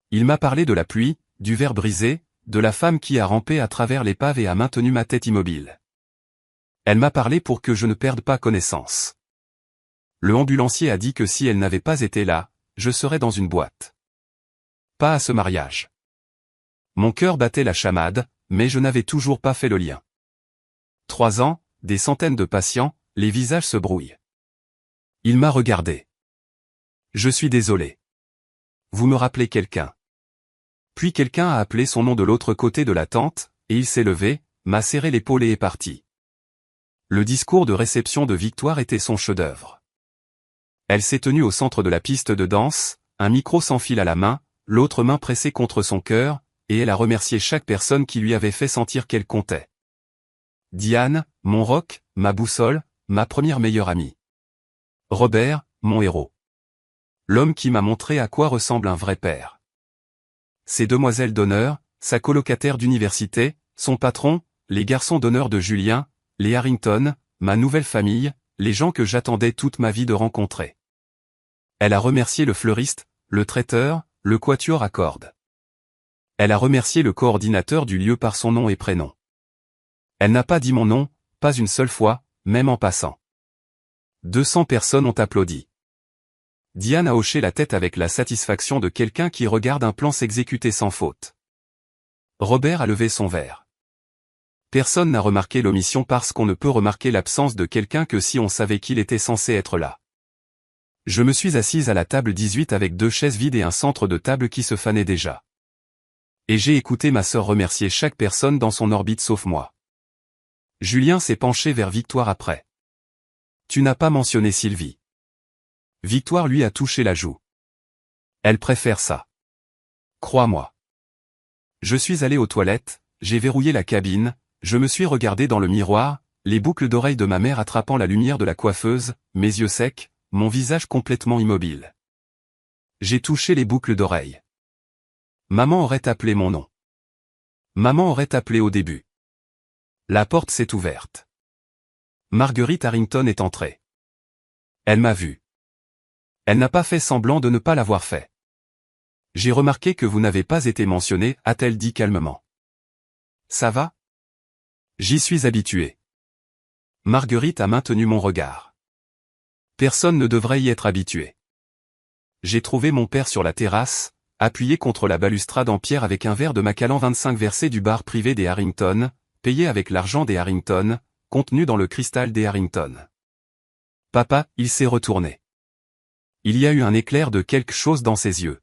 Il m'a parlé de la pluie, du verre brisé, de la femme qui a rampé à travers l'épave et a maintenu ma tête immobile. Elle m'a parlé pour que je ne perde pas connaissance. Le ambulancier a dit que si elle n'avait pas été là, je serais dans une boîte. Pas à ce mariage. Mon cœur battait la chamade, mais je n'avais toujours pas fait le lien. 3 ans, des centaines de patients, les visages se brouillent. Il m'a regardé. Je suis désolé. Vous me rappelez quelqu'un. Puis quelqu'un a appelé son nom de l'autre côté de la tente, et il s'est levé, m'a serré l'épaule et est parti. Le discours de réception de Victoire était son chef-d'œuvre. Elle s'est tenue au centre de la piste de danse, un micro sans fil à la main, l'autre main pressée contre son cœur, et elle a remercié chaque personne qui lui avait fait sentir qu'elle comptait. Diane, mon roc, ma boussole, ma première meilleure amie. Robert, mon héros. L'homme qui m'a montré à quoi ressemble un vrai père. Ses demoiselles d'honneur, sa colocataire d'université, son patron, les garçons d'honneur de Julien, les Harrington, ma nouvelle famille, les gens que j'attendais toute ma vie de rencontrer. Elle a remercié le fleuriste, le traiteur, le quatuor à cordes. Elle a remercié le coordinateur du lieu par son nom et prénom. Elle n'a pas dit mon nom, pas une seule fois, même en passant. 200 personnes ont applaudi. Diane a hoché la tête avec la satisfaction de quelqu'un qui regarde un plan s'exécuter sans faute. Robert a levé son verre. Personne n'a remarqué l'omission parce qu'on ne peut remarquer l'absence de quelqu'un que si on savait qu'il était censé être là. Je me suis assise à la table 18 avec 2 chaises vides et un centre de table qui se fanait déjà. Et j'ai écouté ma sœur remercier chaque personne dans son orbite sauf moi. Julien s'est penché vers Victoire après. Tu n'as pas mentionné Sylvie. Victoire lui a touché la joue. Elle préfère ça. Crois-moi. Je suis allé aux toilettes, j'ai verrouillé la cabine, je me suis regardé dans le miroir, les boucles d'oreilles de ma mère attrapant la lumière de la coiffeuse, mes yeux secs, mon visage complètement immobile. J'ai touché les boucles d'oreilles. Maman aurait appelé mon nom. Maman aurait appelé au début. La porte s'est ouverte. Marguerite Harrington est entrée. Elle m'a vu. Elle n'a pas fait semblant de ne pas l'avoir fait. J'ai remarqué que vous n'avez pas été mentionné, a-t-elle dit calmement. Ça va? J'y suis habitué. Marguerite a maintenu mon regard. Personne ne devrait y être habitué. J'ai trouvé mon père sur la terrasse, appuyé contre la balustrade en pierre avec un verre de Macallan 25 versé du bar privé des Harrington, payé avec l'argent des Harrington, contenu dans le cristal des Harrington. Papa, il s'est retourné. Il y a eu un éclair de quelque chose dans ses yeux.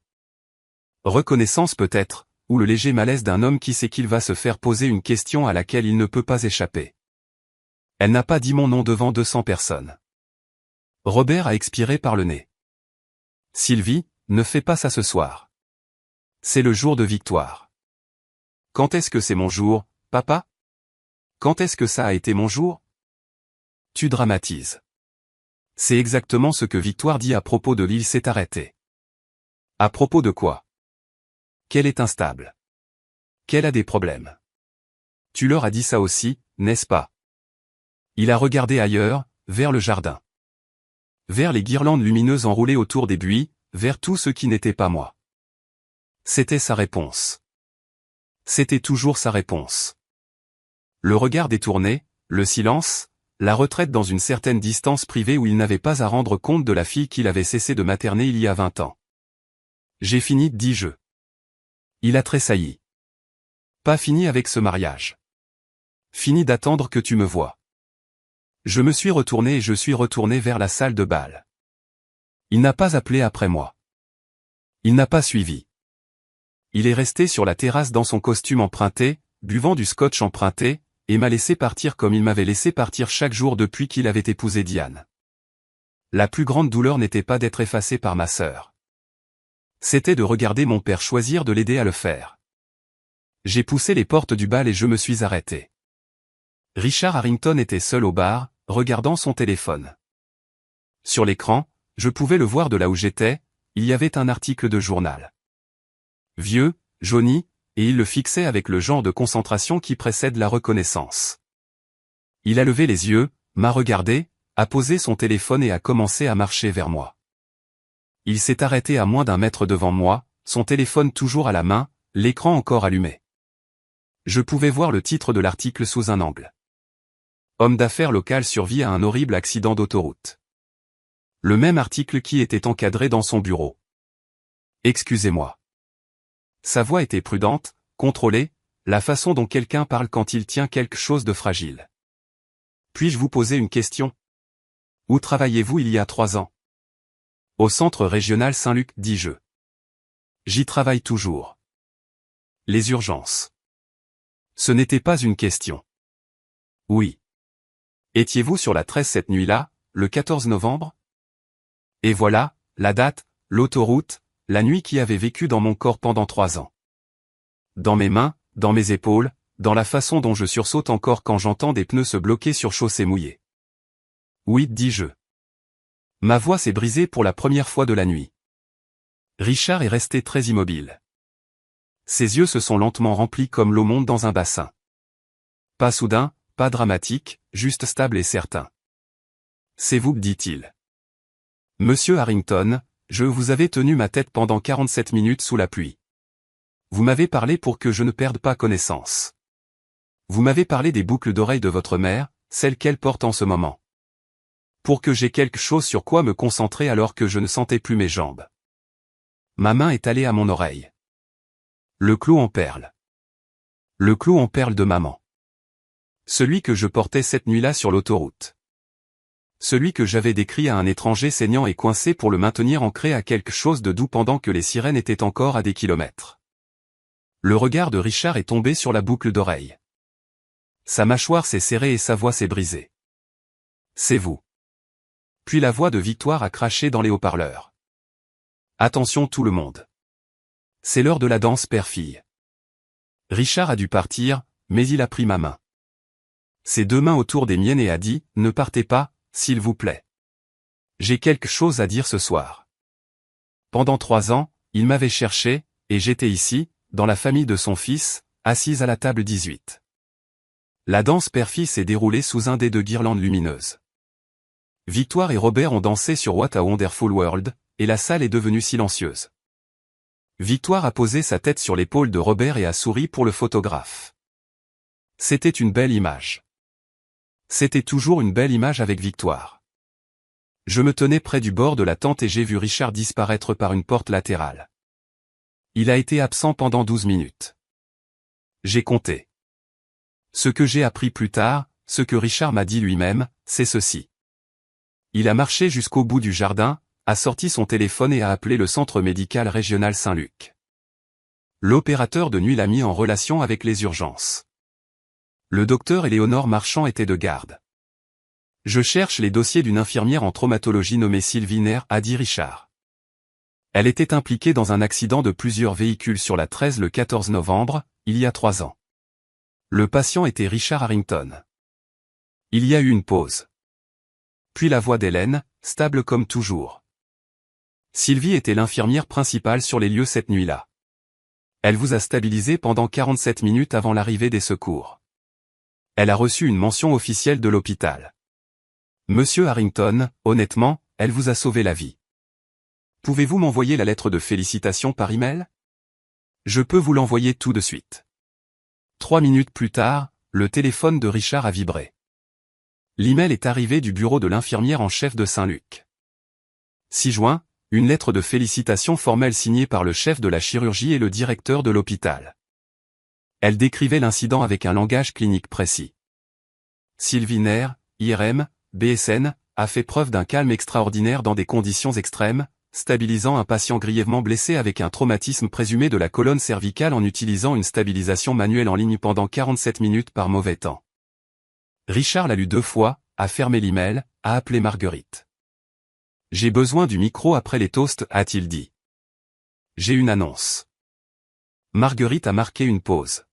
Reconnaissance peut-être, ou le léger malaise d'un homme qui sait qu'il va se faire poser une question à laquelle il ne peut pas échapper. Elle n'a pas dit mon nom devant 200 personnes. Robert a expiré par le nez. Sylvie, ne fais pas ça ce soir. C'est le jour de Victoire. Quand est-ce que c'est mon jour, papa? Quand est-ce que ça a été mon jour? Tu dramatises. C'est exactement ce que Victoire dit à propos de l'île s'est arrêtée. À propos de quoi? Qu'elle est instable. Qu'elle a des problèmes. Tu leur as dit ça aussi, n'est-ce pas? Il a regardé ailleurs, vers le jardin. Vers les guirlandes lumineuses enroulées autour des buis, vers tout ce qui n'était pas moi. C'était sa réponse. C'était toujours sa réponse. Le regard détourné, le silence, la retraite dans une certaine distance privée où il n'avait pas à rendre compte de la fille qu'il avait cessé de materner il y a 20 ans. J'ai fini, dis-je. Il a tressailli. Pas fini avec ce mariage. Fini d'attendre que tu me vois. Je me suis retourné et je suis retourné vers la salle de bal. Il n'a pas appelé après moi. Il n'a pas suivi. Il est resté sur la terrasse dans son costume emprunté, buvant du scotch emprunté, et m'a laissé partir comme il m'avait laissé partir chaque jour depuis qu'il avait épousé Diane. La plus grande douleur n'était pas d'être effacé par ma sœur. C'était de regarder mon père choisir de l'aider à le faire. J'ai poussé les portes du bal et je me suis arrêté. Richard Harrington était seul au bar, regardant son téléphone. Sur l'écran, je pouvais le voir de là où j'étais, il y avait un article de journal. Vieux, jauni, et il le fixait avec le genre de concentration qui précède la reconnaissance. Il a levé les yeux, m'a regardé, a posé son téléphone et a commencé à marcher vers moi. Il s'est arrêté à moins d'un mètre devant moi, son téléphone toujours à la main, l'écran encore allumé. Je pouvais voir le titre de l'article sous un angle. Homme d'affaires local survit à un horrible accident d'autoroute. Le même article qui était encadré dans son bureau. Excusez-moi. Sa voix était prudente, contrôlée, la façon dont quelqu'un parle quand il tient quelque chose de fragile. Puis-je vous poser une question? Où travailliez-vous il y a 3 ans? Au centre régional Saint-Luc, dis-je. J'y travaille toujours. Les urgences. Ce n'était pas une question. Oui. Étiez-vous sur la 13 cette nuit-là, le 14 novembre? Et voilà, la date, l'autoroute, la nuit qui avait vécu dans mon corps pendant 3 ans. Dans mes mains, dans mes épaules, dans la façon dont je sursaute encore quand j'entends des pneus se bloquer sur chaussée mouillée. Oui, dis-je. Ma voix s'est brisée pour la première fois de la nuit. Richard est resté très immobile. Ses yeux se sont lentement remplis comme l'eau monte dans un bassin. Pas soudain, pas dramatique, juste stable et certain. C'est vous, dit-il. Monsieur Harrington, vous avez tenu ma tête pendant 47 minutes sous la pluie. Vous m'avez parlé pour que je ne perde pas connaissance. Vous m'avez parlé des boucles d'oreilles de votre mère, celles qu'elle porte en ce moment. Pour que j'aie quelque chose sur quoi me concentrer alors que je ne sentais plus mes jambes. Ma main est allée à mon oreille. Le clou en perle. Le clou en perle de maman. Celui que je portais cette nuit-là sur l'autoroute. Celui que j'avais décrit à un étranger saignant et coincé pour le maintenir ancré à quelque chose de doux pendant que les sirènes étaient encore à des kilomètres. Le regard de Richard est tombé sur la boucle d'oreille. Sa mâchoire s'est serrée et sa voix s'est brisée. C'est vous. Puis la voix de Victoire a craché dans les haut-parleurs. Attention tout le monde. C'est l'heure de la danse père-fille. Richard a dû partir, mais il a pris ma main. Ses 2 mains autour des miennes et a dit, ne partez pas, s'il vous plaît. J'ai quelque chose à dire ce soir. Pendant 3 ans, il m'avait cherché, et j'étais ici, dans la famille de son fils, assise à la table 18. La danse père-fille s'est déroulée sous un dé de guirlandes lumineuses. Victoire et Robert ont dansé sur What a Wonderful World, et la salle est devenue silencieuse. Victoire a posé sa tête sur l'épaule de Robert et a souri pour le photographe. C'était une belle image. C'était toujours une belle image avec Victoire. Je me tenais près du bord de la tente et j'ai vu Richard disparaître par une porte latérale. Il a été absent pendant 12 minutes. J'ai compté. Ce que j'ai appris plus tard, ce que Richard m'a dit lui-même, c'est ceci. Il a marché jusqu'au bout du jardin, a sorti son téléphone et a appelé le centre médical régional Saint-Luc. L'opérateur de nuit l'a mis en relation avec les urgences. Le docteur Éléonore Marchand était de garde. Je cherche les dossiers d'une infirmière en traumatologie nommée Sylvie Nair, a dit Richard. Elle était impliquée dans un accident de plusieurs véhicules sur la 13 le 14 novembre, il y a 3 ans. Le patient était Richard Harrington. Il y a eu une pause. Puis la voix d'Hélène, stable comme toujours. Sylvie était l'infirmière principale sur les lieux cette nuit-là. Elle vous a stabilisé pendant 47 minutes avant l'arrivée des secours. Elle a reçu une mention officielle de l'hôpital. Monsieur Harrington, honnêtement, elle vous a sauvé la vie. Pouvez-vous m'envoyer la lettre de félicitations par email? Je peux vous l'envoyer tout de suite. 3 minutes plus tard, le téléphone de Richard a vibré. L'email est arrivé du bureau de l'infirmière en chef de Saint-Luc. 6 juin, une lettre de félicitations formelle signée par le chef de la chirurgie et le directeur de l'hôpital. Elle décrivait l'incident avec un langage clinique précis. Sylvie Nair, IRM, BSN, a fait preuve d'un calme extraordinaire dans des conditions extrêmes, stabilisant un patient grièvement blessé avec un traumatisme présumé de la colonne cervicale en utilisant une stabilisation manuelle en ligne pendant 47 minutes par mauvais temps. Richard l'a lu 2 fois, a fermé l'email, a appelé Marguerite. J'ai besoin du micro après les toasts, a-t-il dit. J'ai une annonce. Marguerite a marqué une pause.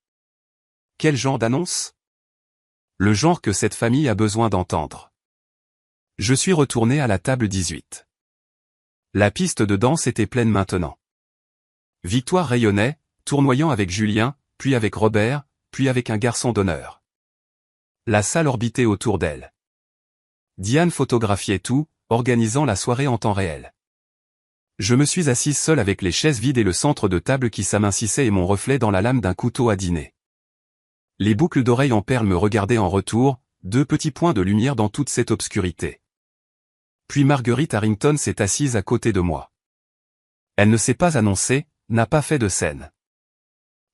Quel genre d'annonce? Le genre que cette famille a besoin d'entendre. Je suis retourné à la table 18. La piste de danse était pleine maintenant. Victoire rayonnait, tournoyant avec Julien, puis avec Robert, puis avec un garçon d'honneur. La salle orbitait autour d'elle. Diane photographiait tout, organisant la soirée en temps réel. Je me suis assise seule avec les chaises vides et le centre de table qui s'amincissait et mon reflet dans la lame d'un couteau à dîner. Les boucles d'oreilles en perles me regardaient en retour, 2 petits points de lumière dans toute cette obscurité. Puis Marguerite Harrington s'est assise à côté de moi. Elle ne s'est pas annoncée, n'a pas fait de scène.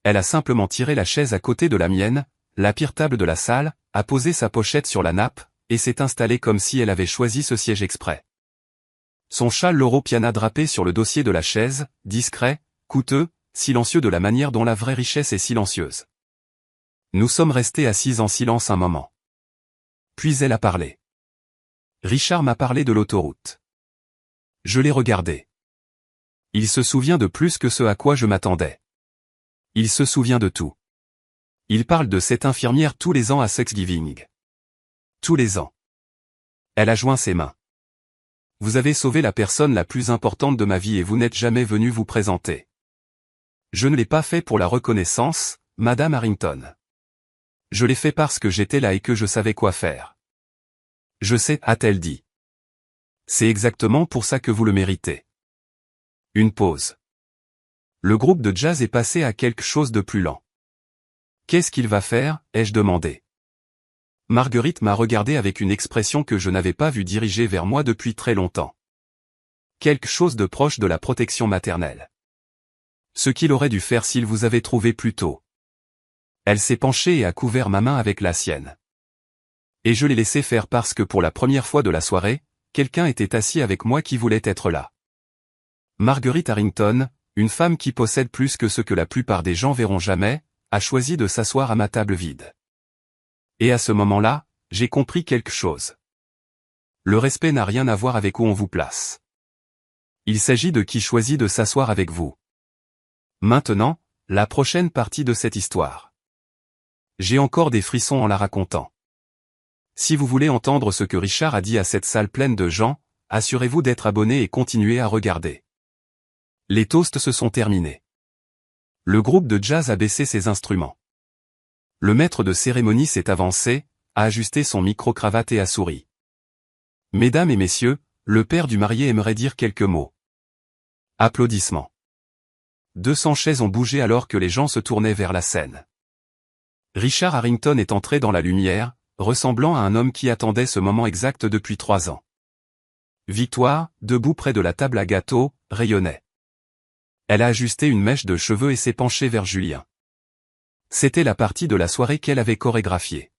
Elle a simplement tiré la chaise à côté de la mienne, la pire table de la salle, a posé sa pochette sur la nappe, et s'est installée comme si elle avait choisi ce siège exprès. Son châle Loro Piana drapé sur le dossier de la chaise, discret, coûteux, silencieux de la manière dont la vraie richesse est silencieuse. Nous sommes restés assis en silence un moment. Puis elle a parlé. Richard m'a parlé de l'autoroute. Je l'ai regardé. Il se souvient de plus que ce à quoi je m'attendais. Il se souvient de tout. Il parle de cette infirmière tous les ans à Thanksgiving. Tous les ans. Elle a joint ses mains. Vous avez sauvé la personne la plus importante de ma vie et vous n'êtes jamais venu vous présenter. Je ne l'ai pas fait pour la reconnaissance, Madame Harrington. Je l'ai fait parce que j'étais là et que je savais quoi faire. Je sais, a-t-elle dit. C'est exactement pour ça que vous le méritez. Une pause. Le groupe de jazz est passé à quelque chose de plus lent. Qu'est-ce qu'il va faire, ai-je demandé. Marguerite m'a regardé avec une expression que je n'avais pas vue diriger vers moi depuis très longtemps. Quelque chose de proche de la protection maternelle. Ce qu'il aurait dû faire s'il vous avait trouvé plus tôt. Elle s'est penchée et a couvert ma main avec la sienne. Et je l'ai laissé faire parce que pour la première fois de la soirée, quelqu'un était assis avec moi qui voulait être là. Marguerite Harrington, une femme qui possède plus que ce que la plupart des gens verront jamais, a choisi de s'asseoir à ma table vide. Et à ce moment-là, j'ai compris quelque chose. Le respect n'a rien à voir avec où on vous place. Il s'agit de qui choisit de s'asseoir avec vous. Maintenant, la prochaine partie de cette histoire. J'ai encore des frissons en la racontant. Si vous voulez entendre ce que Richard a dit à cette salle pleine de gens, assurez-vous d'être abonné et continuez à regarder. Les toasts se sont terminés. Le groupe de jazz a baissé ses instruments. Le maître de cérémonie s'est avancé, a ajusté son micro-cravate et a souri. Mesdames et messieurs, le père du marié aimerait dire quelques mots. Applaudissements. 200 chaises ont bougé alors que les gens se tournaient vers la scène. Richard Harrington est entré dans la lumière, ressemblant à un homme qui attendait ce moment exact depuis 3 ans. Victoire, debout près de la table à gâteaux, rayonnait. Elle a ajusté une mèche de cheveux et s'est penchée vers Julien. C'était la partie de la soirée qu'elle avait chorégraphiée.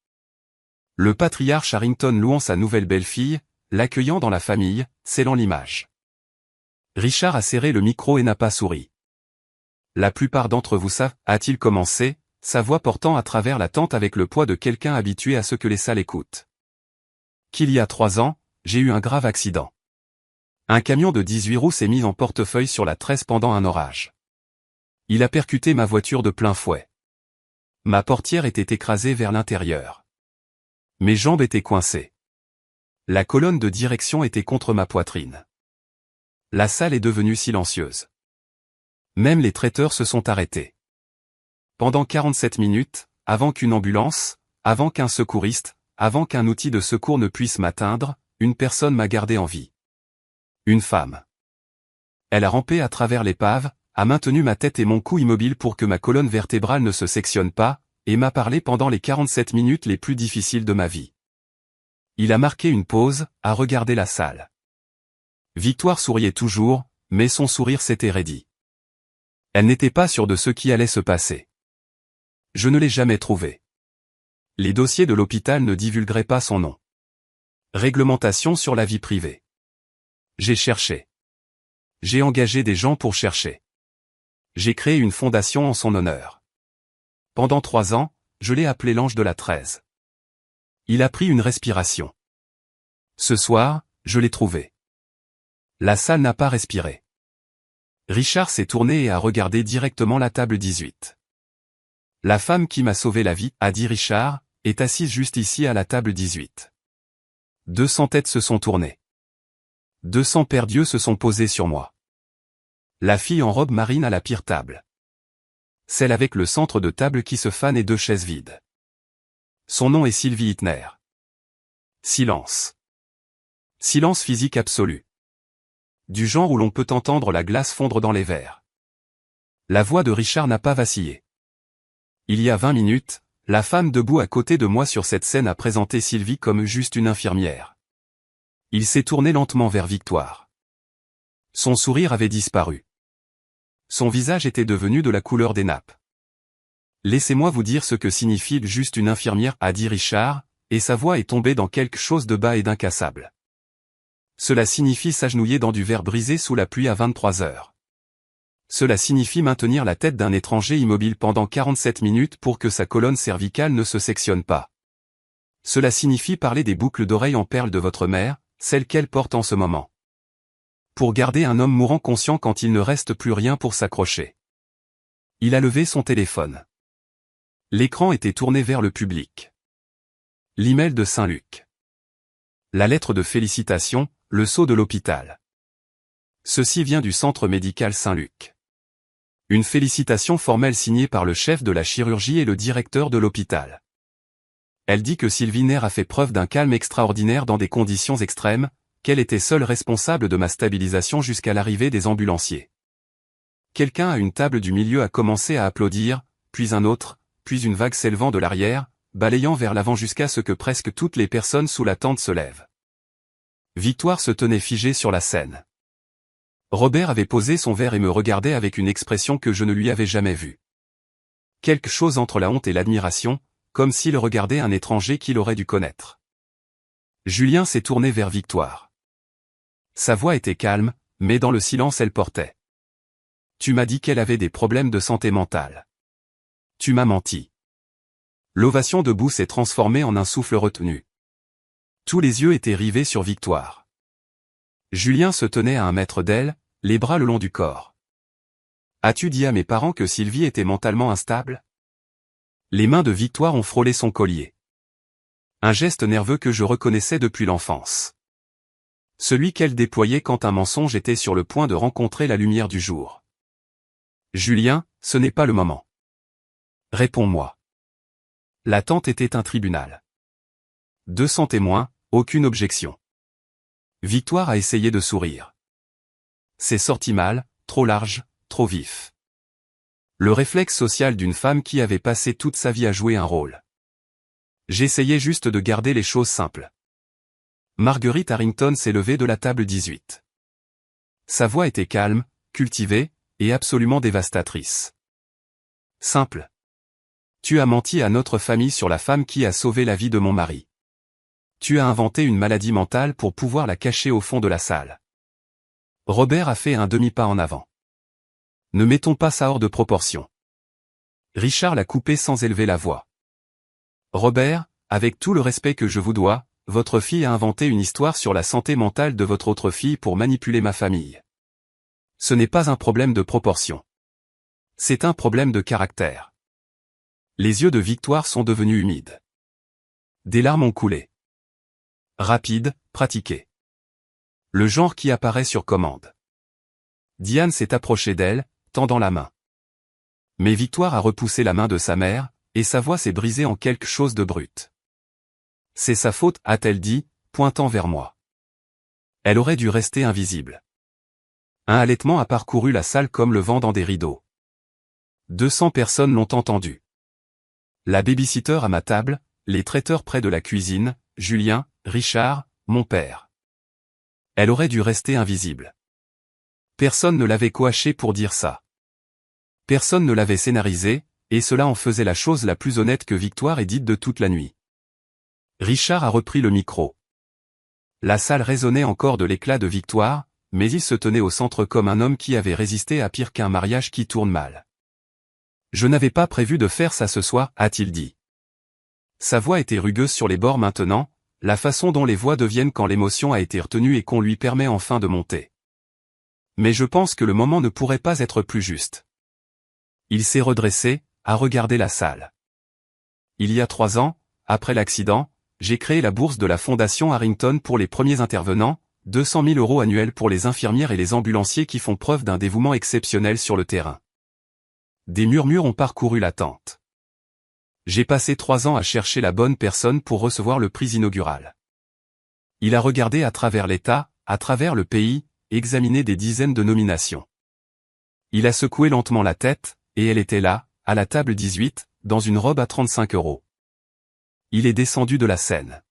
Le patriarche Harrington louant sa nouvelle belle-fille, l'accueillant dans la famille, scellant l'image. Richard a serré le micro et n'a pas souri. La plupart d'entre vous savent, a-t-il commencé, sa voix portant à travers la tente avec le poids de quelqu'un habitué à ce que les salles écoutent. Qu'il y a 3 ans, j'ai eu un grave accident. Un camion de 18 roues s'est mis en portefeuille sur la tresse pendant un orage. Il a percuté ma voiture de plein fouet. Ma portière était écrasée vers l'intérieur. Mes jambes étaient coincées. La colonne de direction était contre ma poitrine. La salle est devenue silencieuse. Même les traiteurs se sont arrêtés. Pendant 47 minutes, avant qu'une ambulance, avant qu'un secouriste, avant qu'un outil de secours ne puisse m'atteindre, une personne m'a gardé en vie. Une femme. Elle a rampé à travers l'épave, a maintenu ma tête et mon cou immobile pour que ma colonne vertébrale ne se sectionne pas, et m'a parlé pendant les 47 minutes les plus difficiles de ma vie. Il a marqué une pause, a regardé la salle. Victoire souriait toujours, mais son sourire s'était raidi. Elle n'était pas sûre de ce qui allait se passer. Je ne l'ai jamais trouvé. Les dossiers de l'hôpital ne divulgueraient pas son nom. Réglementation sur la vie privée. J'ai cherché. J'ai engagé des gens pour chercher. J'ai créé une fondation en son honneur. Pendant 3 ans, je l'ai appelé l'ange de la 13. Il a pris une respiration. Ce soir, je l'ai trouvé. La salle n'a pas respiré. Richard s'est tourné et a regardé directement la table 18. La femme qui m'a sauvé la vie, a dit Richard, est assise juste ici à la table 18. 200 têtes se sont tournées. 200 paires d'yeux se sont posés sur moi. La fille en robe marine à la pire table. Celle avec le centre de table qui se fane et 2 chaises vides. Son nom est Sylvie Hitner. Silence. Silence physique absolu. Du genre où l'on peut entendre la glace fondre dans les verres. La voix de Richard n'a pas vacillé. Il y a 20 minutes, la femme debout à côté de moi sur cette scène a présenté Sylvie comme juste une infirmière. Il s'est tourné lentement vers Victoire. Son sourire avait disparu. Son visage était devenu de la couleur des nappes. Laissez-moi vous dire ce que signifie juste une infirmière, a dit Richard, et sa voix est tombée dans quelque chose de bas et d'incassable. Cela signifie s'agenouiller dans du verre brisé sous la pluie à 23 heures. Cela signifie maintenir la tête d'un étranger immobile pendant 47 minutes pour que sa colonne cervicale ne se sectionne pas. Cela signifie parler des boucles d'oreilles en perles de votre mère, celles qu'elle porte en ce moment. Pour garder un homme mourant conscient quand il ne reste plus rien pour s'accrocher. Il a levé son téléphone. L'écran était tourné vers le public. L'email de Saint-Luc. La lettre de félicitations, le sceau de l'hôpital. Ceci vient du centre médical Saint-Luc. Une félicitation formelle signée par le chef de la chirurgie et le directeur de l'hôpital. Elle dit que Sylvie Hitner a fait preuve d'un calme extraordinaire dans des conditions extrêmes, qu'elle était seule responsable de ma stabilisation jusqu'à l'arrivée des ambulanciers. Quelqu'un à une table du milieu a commencé à applaudir, puis un autre, puis une vague s'élevant de l'arrière, balayant vers l'avant jusqu'à ce que presque toutes les personnes sous la tente se lèvent. Victoire se tenait figée sur la scène. Robert avait posé son verre et me regardait avec une expression que je ne lui avais jamais vue. Quelque chose entre la honte et l'admiration, comme s'il regardait un étranger qu'il aurait dû connaître. Julien s'est tourné vers Victoire. Sa voix était calme, mais dans le silence elle portait. Tu m'as dit qu'elle avait des problèmes de santé mentale. Tu m'as menti. L'ovation debout s'est transformée en un souffle retenu. Tous les yeux étaient rivés sur Victoire. Julien se tenait à 1 mètre d'elle, les bras le long du corps. As-tu dit à mes parents que Sylvie était mentalement instable? Les mains de Victoire ont frôlé son collier. Un geste nerveux que je reconnaissais depuis l'enfance. Celui qu'elle déployait quand un mensonge était sur le point de rencontrer la lumière du jour. Julien, ce n'est pas le moment. Réponds-moi. La tente était un tribunal. 200 témoins, aucune objection. Victoire a essayé de sourire. C'est sorti mal, trop large, trop vif. Le réflexe social d'une femme qui avait passé toute sa vie à jouer un rôle. J'essayais juste de garder les choses simples. Marguerite Harrington s'est levée de la table 18. Sa voix était calme, cultivée, et absolument dévastatrice. Simple. Tu as menti à notre famille sur la femme qui a sauvé la vie de mon mari. Tu as inventé une maladie mentale pour pouvoir la cacher au fond de la salle. Robert a fait un demi-pas en avant. Ne mettons pas ça hors de proportion. Richard l'a coupé sans élever la voix. Robert, avec tout le respect que je vous dois, votre fille a inventé une histoire sur la santé mentale de votre autre fille pour manipuler ma famille. Ce n'est pas un problème de proportion. C'est un problème de caractère. Les yeux de Victoire sont devenus humides. Des larmes ont coulé. Rapide, pratiqué. Le genre qui apparaît sur commande. Diane s'est approchée d'elle, tendant la main. Mais Victoire a repoussé la main de sa mère, et sa voix s'est brisée en quelque chose de brut. C'est sa faute, a-t-elle dit, pointant vers moi. Elle aurait dû rester invisible. Un halètement a parcouru la salle comme le vent dans des rideaux. 200 personnes l'ont entendu. La babysitter à ma table, les traiteurs près de la cuisine, Julien, Richard, mon père. Elle aurait dû rester invisible. Personne ne l'avait coachée pour dire ça. Personne ne l'avait scénarisé, et cela en faisait la chose la plus honnête que Victoire ait dite de toute la nuit. Richard a repris le micro. La salle résonnait encore de l'éclat de Victoire, mais il se tenait au centre comme un homme qui avait résisté à pire qu'un mariage qui tourne mal. Je n'avais pas prévu de faire ça ce soir, a-t-il dit. Sa voix était rugueuse sur les bords maintenant, la façon dont les voix deviennent quand l'émotion a été retenue et qu'on lui permet enfin de monter. Mais je pense que le moment ne pourrait pas être plus juste. Il s'est redressé, a regardé la salle. Il y a 3 ans, après l'accident, j'ai créé la bourse de la Fondation Harrington pour les premiers intervenants, 200 000 € annuels pour les infirmières et les ambulanciers qui font preuve d'un dévouement exceptionnel sur le terrain. Des murmures ont parcouru la tente. J'ai passé 3 ans à chercher la bonne personne pour recevoir le prix inaugural. Il a regardé à travers l'État, à travers le pays, examiné des dizaines de nominations. Il a secoué lentement la tête, et elle était là, à la table 18, dans une robe à 35 €. Il est descendu de la scène.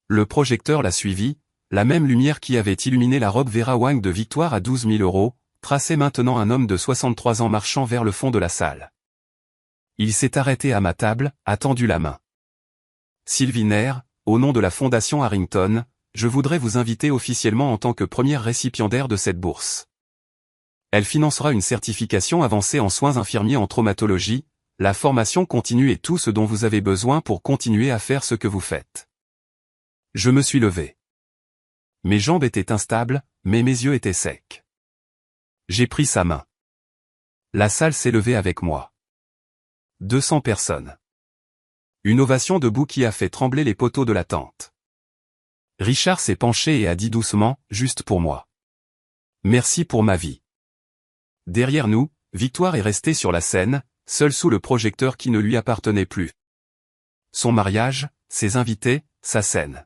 Le projecteur l'a suivi, la même lumière qui avait illuminé la robe Vera Wang de Victoire à 12 000 €, traçait maintenant un homme de 63 ans marchant vers le fond de la salle. Il s'est arrêté à ma table, a tendu la main. Sylvie Nair, au nom de la Fondation Harrington, je voudrais vous inviter officiellement en tant que première récipiendaire de cette bourse. Elle financera une certification avancée en soins infirmiers en traumatologie, la formation continue et tout ce dont vous avez besoin pour continuer à faire ce que vous faites. Je me suis levé. Mes jambes étaient instables, mais mes yeux étaient secs. J'ai pris sa main. La salle s'est levée avec moi. 200 personnes. Une ovation debout qui a fait trembler les poteaux de la tente. Richard s'est penché et a dit doucement, juste pour moi. Merci pour ma vie. Derrière nous, Victoire est restée sur la scène, seule sous le projecteur qui ne lui appartenait plus. Son mariage, ses invités, sa scène.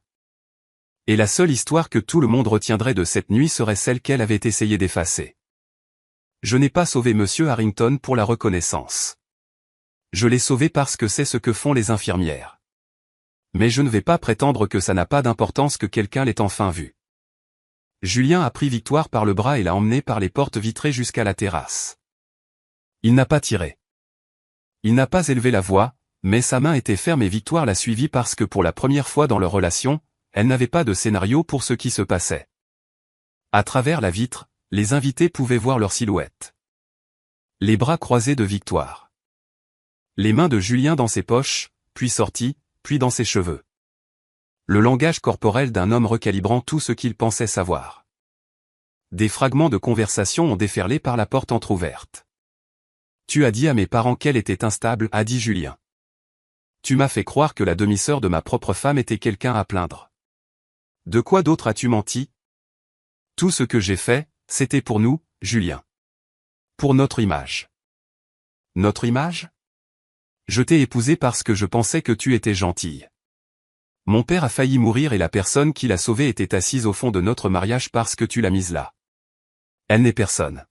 Et la seule histoire que tout le monde retiendrait de cette nuit serait celle qu'elle avait essayé d'effacer. Je n'ai pas sauvé Monsieur Harrington pour la reconnaissance. Je l'ai sauvé parce que c'est ce que font les infirmières. Mais je ne vais pas prétendre que ça n'a pas d'importance que quelqu'un l'ait enfin vu. Julien a pris Victoire par le bras et l'a emmenée par les portes vitrées jusqu'à la terrasse. Il n'a pas tiré. Il n'a pas élevé la voix, mais sa main était ferme et Victoire l'a suivi parce que pour la première fois dans leur relation, elle n'avait pas de scénario pour ce qui se passait. À travers la vitre, les invités pouvaient voir leur silhouette. Les bras croisés de Victoire. Les mains de Julien dans ses poches, puis sorties, puis dans ses cheveux. Le langage corporel d'un homme recalibrant tout ce qu'il pensait savoir. Des fragments de conversation ont déferlé par la porte entr'ouverte. Tu as dit à mes parents qu'elle était instable, a dit Julien. Tu m'as fait croire que la demi-sœur de ma propre femme était quelqu'un à plaindre. De quoi d'autre as-tu menti? Tout ce que j'ai fait, c'était pour nous, Julien. Pour notre image. Notre image? Je t'ai épousée parce que je pensais que tu étais gentille. Mon père a failli mourir et la personne qui l'a sauvée était assise au fond de notre mariage parce que tu l'as mise là. Elle n'est personne.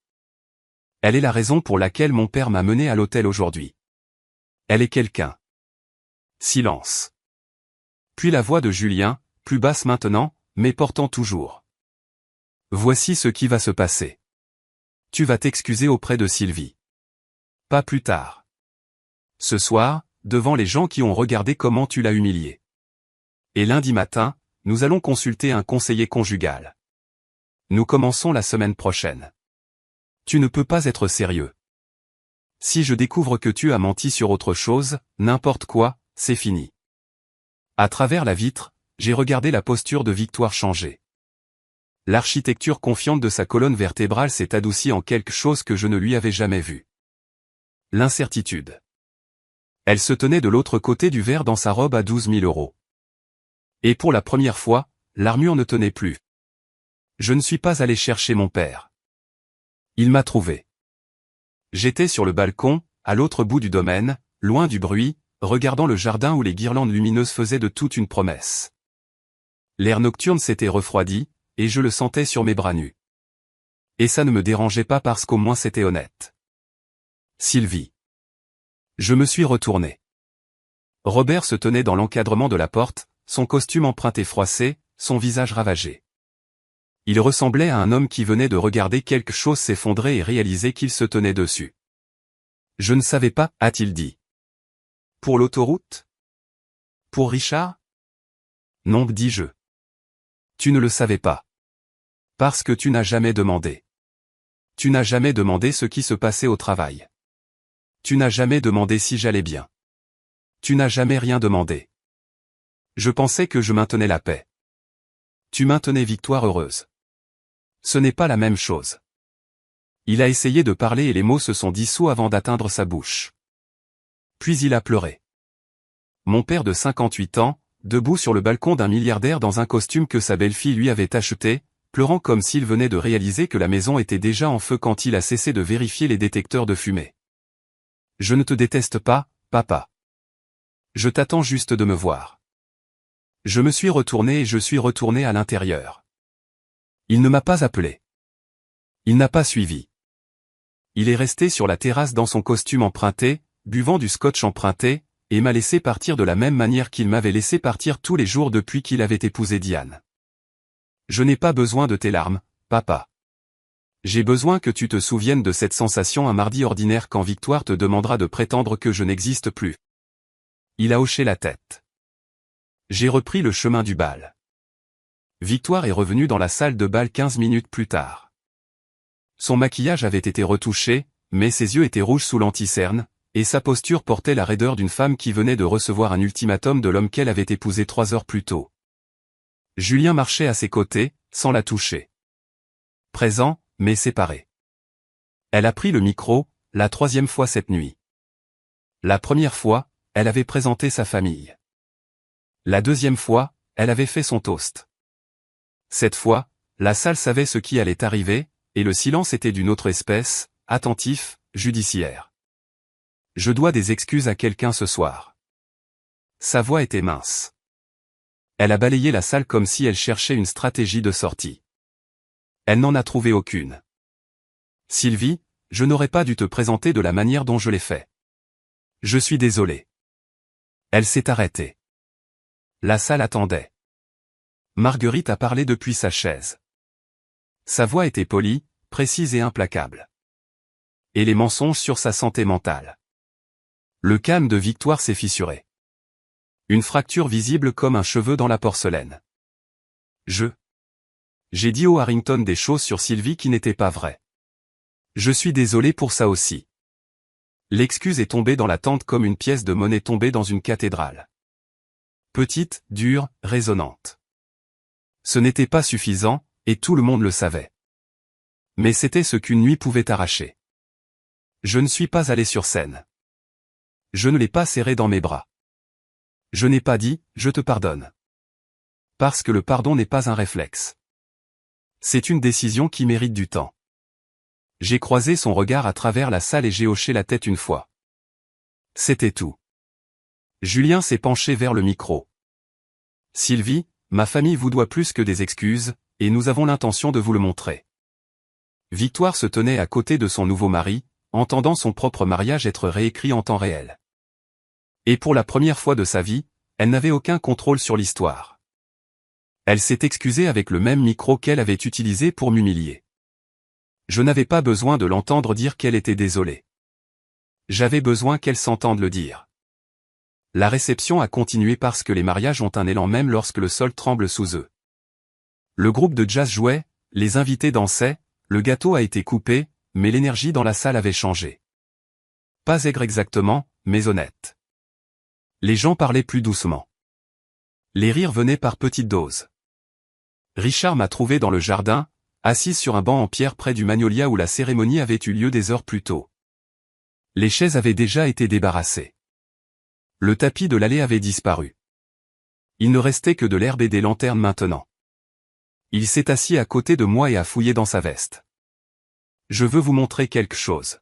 Elle est la raison pour laquelle mon père m'a mené à l'hôtel aujourd'hui. Elle est quelqu'un. Silence. Puis la voix de Julien, plus basse maintenant, mais portant toujours. Voici ce qui va se passer. Tu vas t'excuser auprès de Sylvie. Pas plus tard. Ce soir, devant les gens qui ont regardé comment tu l'as humiliée. Et lundi matin, nous allons consulter un conseiller conjugal. Nous commençons la semaine prochaine. Tu ne peux pas être sérieux. Si je découvre que tu as menti sur autre chose, n'importe quoi, c'est fini. À travers la vitre, j'ai regardé la posture de Victoire changer. L'architecture confiante de sa colonne vertébrale s'est adoucie en quelque chose que je ne lui avais jamais vu. L'incertitude. Elle se tenait de l'autre côté du verre dans sa robe à 12 000 €. Et pour la première fois, l'armure ne tenait plus. Je ne suis pas allé chercher mon père. Il m'a trouvé. J'étais sur le balcon, à l'autre bout du domaine, loin du bruit, regardant le jardin où les guirlandes lumineuses faisaient de toute une promesse. L'air nocturne s'était refroidi, et je le sentais sur mes bras nus. Et ça ne me dérangeait pas parce qu'au moins c'était honnête. Sylvie. Je me suis retourné. Robert se tenait dans l'encadrement de la porte, son costume emprunté froissé, son visage ravagé. Il ressemblait à un homme qui venait de regarder quelque chose s'effondrer et réaliser qu'il se tenait dessus. Je ne savais pas, a-t-il dit. Pour l'autoroute? Pour Richard? Non, dis-je. Tu ne le savais pas. Parce que tu n'as jamais demandé. Tu n'as jamais demandé ce qui se passait au travail. Tu n'as jamais demandé si j'allais bien. Tu n'as jamais rien demandé. Je pensais que je maintenais la paix. Tu maintenais Victoire heureuse. Ce n'est pas la même chose. Il a essayé de parler et les mots se sont dissous avant d'atteindre sa bouche. Puis il a pleuré. Mon père de 58 ans, debout sur le balcon d'un milliardaire dans un costume que sa belle-fille lui avait acheté, pleurant comme s'il venait de réaliser que la maison était déjà en feu quand il a cessé de vérifier les détecteurs de fumée. Je ne te déteste pas, papa. Je t'attends juste de me voir. Je me suis retourné et je suis retourné à l'intérieur. Il ne m'a pas appelé. Il n'a pas suivi. Il est resté sur la terrasse dans son costume emprunté, buvant du scotch emprunté, et m'a laissé partir de la même manière qu'il m'avait laissé partir tous les jours depuis qu'il avait épousé Diane. Je n'ai pas besoin de tes larmes, papa. J'ai besoin que tu te souviennes de cette sensation un mardi ordinaire quand Victoire te demandera de prétendre que je n'existe plus. Il a hoché la tête. J'ai repris le chemin du bal. Victoire est revenue dans la salle de bal 15 minutes plus tard. Son maquillage avait été retouché, mais ses yeux étaient rouges sous l'anticerne, et sa posture portait la raideur d'une femme qui venait de recevoir un ultimatum de l'homme qu'elle avait épousé 3 heures plus tôt. Julien marchait à ses côtés, sans la toucher. Présent, mais séparé. Elle a pris le micro, la 3e fois cette nuit. La première fois, elle avait présenté sa famille. La 2e fois, elle avait fait son toast. Cette fois, la salle savait ce qui allait arriver, et le silence était d'une autre espèce, attentif, judiciaire. Je dois des excuses à quelqu'un ce soir. Sa voix était mince. Elle a balayé la salle comme si elle cherchait une stratégie de sortie. Elle n'en a trouvé aucune. Sylvie, je n'aurais pas dû te présenter de la manière dont je l'ai fait. Je suis désolé. Elle s'est arrêtée. La salle attendait. Marguerite a parlé depuis sa chaise. Sa voix était polie, précise et implacable. Et les mensonges sur sa santé mentale. Le calme de Victoire s'est fissuré. Une fracture visible comme un cheveu dans la porcelaine. J'ai dit au Harrington des choses sur Sylvie qui n'étaient pas vraies. Je suis désolé pour ça aussi. L'excuse est tombée dans la tente comme une pièce de monnaie tombée dans une cathédrale. Petite, dure, résonnante. Ce n'était pas suffisant, et tout le monde le savait. Mais c'était ce qu'une nuit pouvait arracher. Je ne suis pas allé sur scène. Je ne l'ai pas serré dans mes bras. Je n'ai pas dit « je te pardonne ». Parce que le pardon n'est pas un réflexe. C'est une décision qui mérite du temps. J'ai croisé son regard à travers la salle et j'ai hoché la tête une fois. C'était tout. Julien s'est penché vers le micro. Sylvie, ma famille vous doit plus que des excuses, et nous avons l'intention de vous le montrer. Victoire se tenait à côté de son nouveau mari, entendant son propre mariage être réécrit en temps réel. Et pour la première fois de sa vie, elle n'avait aucun contrôle sur l'histoire. Elle s'est excusée avec le même micro qu'elle avait utilisé pour m'humilier. Je n'avais pas besoin de l'entendre dire qu'elle était désolée. J'avais besoin qu'elle s'entende le dire. La réception a continué parce que les mariages ont un élan même lorsque le sol tremble sous eux. Le groupe de jazz jouait, les invités dansaient, le gâteau a été coupé, mais l'énergie dans la salle avait changé. Pas aigre exactement, mais honnête. Les gens parlaient plus doucement. Les rires venaient par petites doses. Richard m'a trouvé dans le jardin, assise sur un banc en pierre près du magnolia où la cérémonie avait eu lieu des heures plus tôt. Les chaises avaient déjà été débarrassées. Le tapis de l'allée avait disparu. Il ne restait que de l'herbe et des lanternes maintenant. Il s'est assis à côté de moi et a fouillé dans sa veste. Je veux vous montrer quelque chose.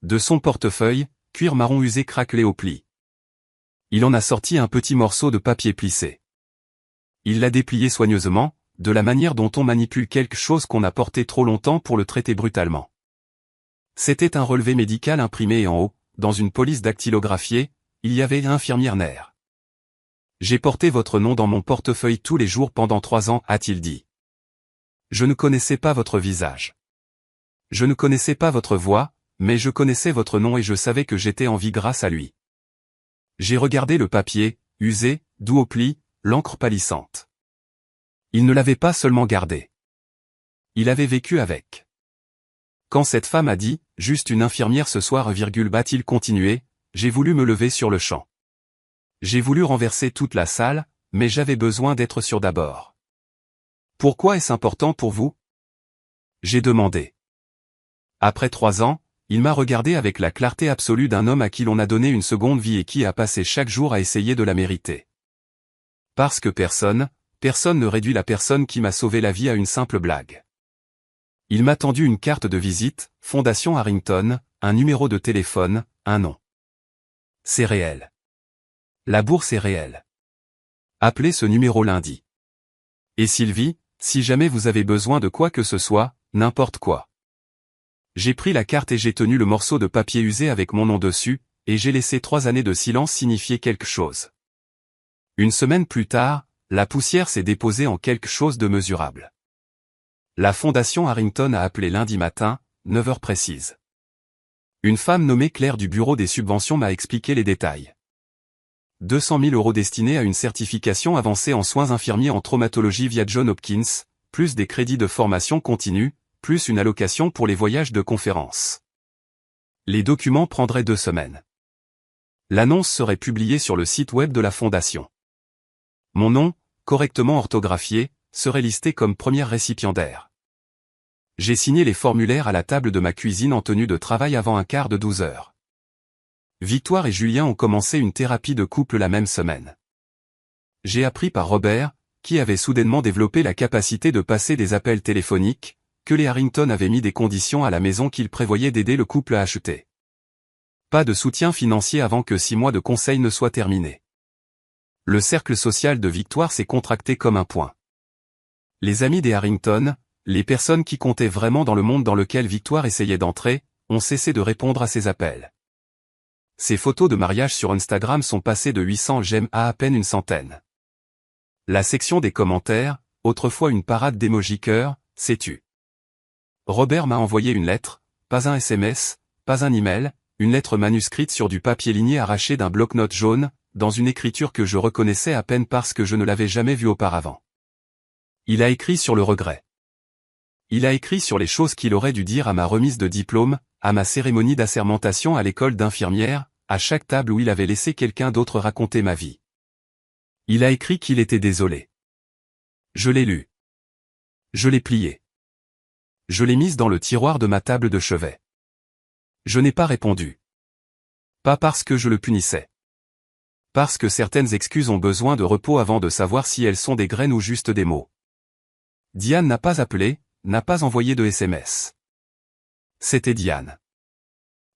De son portefeuille, cuir marron usé craquelé au pli. Il en a sorti un petit morceau de papier plissé. Il l'a déplié soigneusement, de la manière dont on manipule quelque chose qu'on a porté trop longtemps pour le traiter brutalement. C'était un relevé médical imprimé et en haut, dans une police dactylographiée, il y avait infirmière Nair. J'ai porté votre nom dans mon portefeuille tous les jours pendant 3 ans, a-t-il dit. Je ne connaissais pas votre visage. Je ne connaissais pas votre voix, mais je connaissais votre nom et je savais que j'étais en vie grâce à lui. J'ai regardé le papier, usé, doux au pli, l'encre pâlissante. Il ne l'avait pas seulement gardé. Il avait vécu avec. Quand cette femme a dit « juste une infirmière ce soir », va-t-il continuer, j'ai voulu me lever sur le champ. J'ai voulu renverser toute la salle, mais j'avais besoin d'être sûr d'abord. Pourquoi est-ce important pour vous? J'ai demandé. Après 3 ans, il m'a regardé avec la clarté absolue d'un homme à qui l'on a donné une seconde vie et qui a passé chaque jour à essayer de la mériter. Parce que personne ne réduit la personne qui m'a sauvé la vie à une simple blague. Il m'a tendu une carte de visite, Fondation Harrington, un numéro de téléphone, un nom. C'est réel. La bourse est réelle. Appelez ce numéro lundi. Et Sylvie, si jamais vous avez besoin de quoi que ce soit, n'importe quoi. J'ai pris la carte et j'ai tenu le morceau de papier usé avec mon nom dessus, et j'ai laissé 3 années de silence signifier quelque chose. Une semaine plus tard, la poussière s'est déposée en quelque chose de mesurable. La Fondation Harrington a appelé lundi matin, 9 heures précises. Une femme nommée Claire du bureau des subventions m'a expliqué les détails. 200 000 € destinés à une certification avancée en soins infirmiers en traumatologie via Johns Hopkins, plus des crédits de formation continue, plus une allocation pour les voyages de conférences. Les documents prendraient 2 semaines. L'annonce serait publiée sur le site web de la Fondation. Mon nom, correctement orthographié, serait listé comme première récipiendaire. J'ai signé les formulaires à la table de ma cuisine en tenue de travail avant un quart de 12 heures. Victoire et Julien ont commencé une thérapie de couple la même semaine. J'ai appris par Robert, qui avait soudainement développé la capacité de passer des appels téléphoniques, que les Harrington avaient mis des conditions à la maison qu'ils prévoyaient d'aider le couple à acheter. Pas de soutien financier avant que 6 mois de conseil ne soient terminés. Le cercle social de Victoire s'est contracté comme un point. Les amis des Harrington, les personnes qui comptaient vraiment dans le monde dans lequel Victoire essayait d'entrer, ont cessé de répondre à ses appels. Ses photos de mariage sur Instagram sont passées de 800 j'aime à peine une centaine. La section des commentaires, autrefois une parade d'émojis cœur, s'est tue. Robert m'a envoyé une lettre, pas un SMS, pas un email, une lettre manuscrite sur du papier ligné arraché d'un bloc-notes jaune, dans une écriture que je reconnaissais à peine parce que je ne l'avais jamais vue auparavant. Il a écrit sur le regret. Il a écrit sur les choses qu'il aurait dû dire à ma remise de diplôme, à ma cérémonie d'assermentation à l'école d'infirmière, à chaque table où il avait laissé quelqu'un d'autre raconter ma vie. Il a écrit qu'il était désolé. Je l'ai lu. Je l'ai plié. Je l'ai mise dans le tiroir de ma table de chevet. Je n'ai pas répondu. Pas parce que je le punissais. Parce que certaines excuses ont besoin de repos avant de savoir si elles sont des graines ou juste des mots. Diane n'a pas appelé, n'a pas envoyé de SMS. C'était Diane.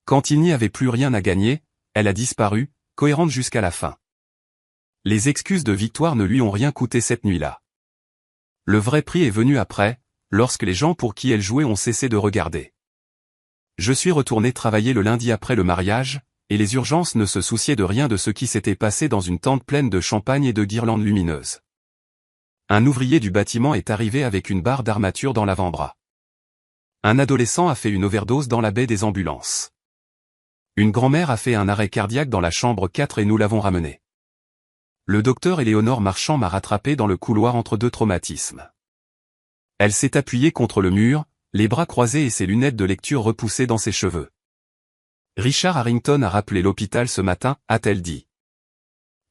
Quand il n'y avait plus rien à gagner, elle a disparu, cohérente jusqu'à la fin. Les excuses de Victoire ne lui ont rien coûté cette nuit-là. Le vrai prix est venu après, lorsque les gens pour qui elle jouait ont cessé de regarder. Je suis retourné travailler le lundi après le mariage, et les urgences ne se souciaient de rien de ce qui s'était passé dans une tente pleine de champagne et de guirlandes lumineuses. Un ouvrier du bâtiment est arrivé avec une barre d'armature dans l'avant-bras. Un adolescent a fait une overdose dans la baie des ambulances. Une grand-mère a fait un arrêt cardiaque dans la chambre 4 et nous l'avons ramené. Le docteur Éléonore Marchand m'a rattrapé dans le couloir entre 2 traumatismes. Elle s'est appuyée contre le mur, les bras croisés et ses lunettes de lecture repoussées dans ses cheveux. Richard Harrington a rappelé l'hôpital ce matin, a-t-elle dit.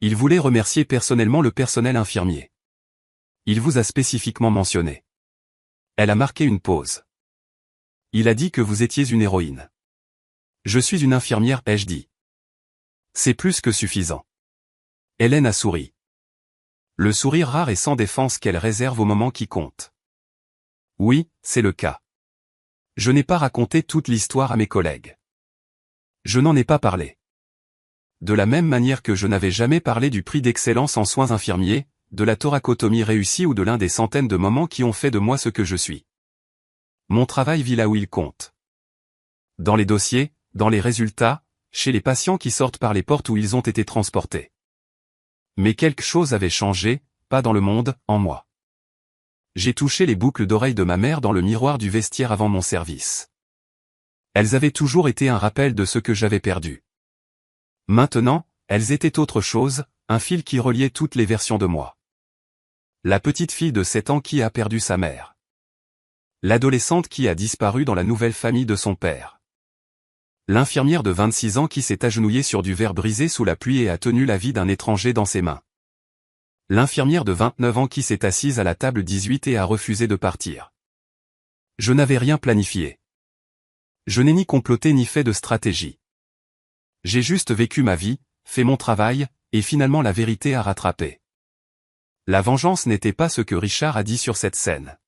Il voulait remercier personnellement le personnel infirmier. Il vous a spécifiquement mentionné. Elle a marqué une pause. Il a dit que vous étiez une héroïne. Je suis une infirmière, ai-je dit. C'est plus que suffisant. Hélène a souri. Le sourire rare et sans défense qu'elle réserve au moment qui compte. Oui, c'est le cas. Je n'ai pas raconté toute l'histoire à mes collègues. Je n'en ai pas parlé. De la même manière que je n'avais jamais parlé du prix d'excellence en soins infirmiers, de la thoracotomie réussie ou de l'un des centaines de moments qui ont fait de moi ce que je suis. Mon travail vit là où il compte. Dans les dossiers, dans les résultats, chez les patients qui sortent par les portes où ils ont été transportés. Mais quelque chose avait changé, pas dans le monde, en moi. J'ai touché les boucles d'oreilles de ma mère dans le miroir du vestiaire avant mon service. Elles avaient toujours été un rappel de ce que j'avais perdu. Maintenant, elles étaient autre chose, un fil qui reliait toutes les versions de moi. La petite fille de 7 ans qui a perdu sa mère. L'adolescente qui a disparu dans la nouvelle famille de son père. L'infirmière de 26 ans qui s'est agenouillée sur du verre brisé sous la pluie et a tenu la vie d'un étranger dans ses mains. L'infirmière de 29 ans qui s'est assise à la table 18 et a refusé de partir. Je n'avais rien planifié. Je n'ai ni comploté ni fait de stratégie. J'ai juste vécu ma vie, fait mon travail, et finalement la vérité a rattrapé. La vengeance n'était pas ce que Richard a dit sur cette scène.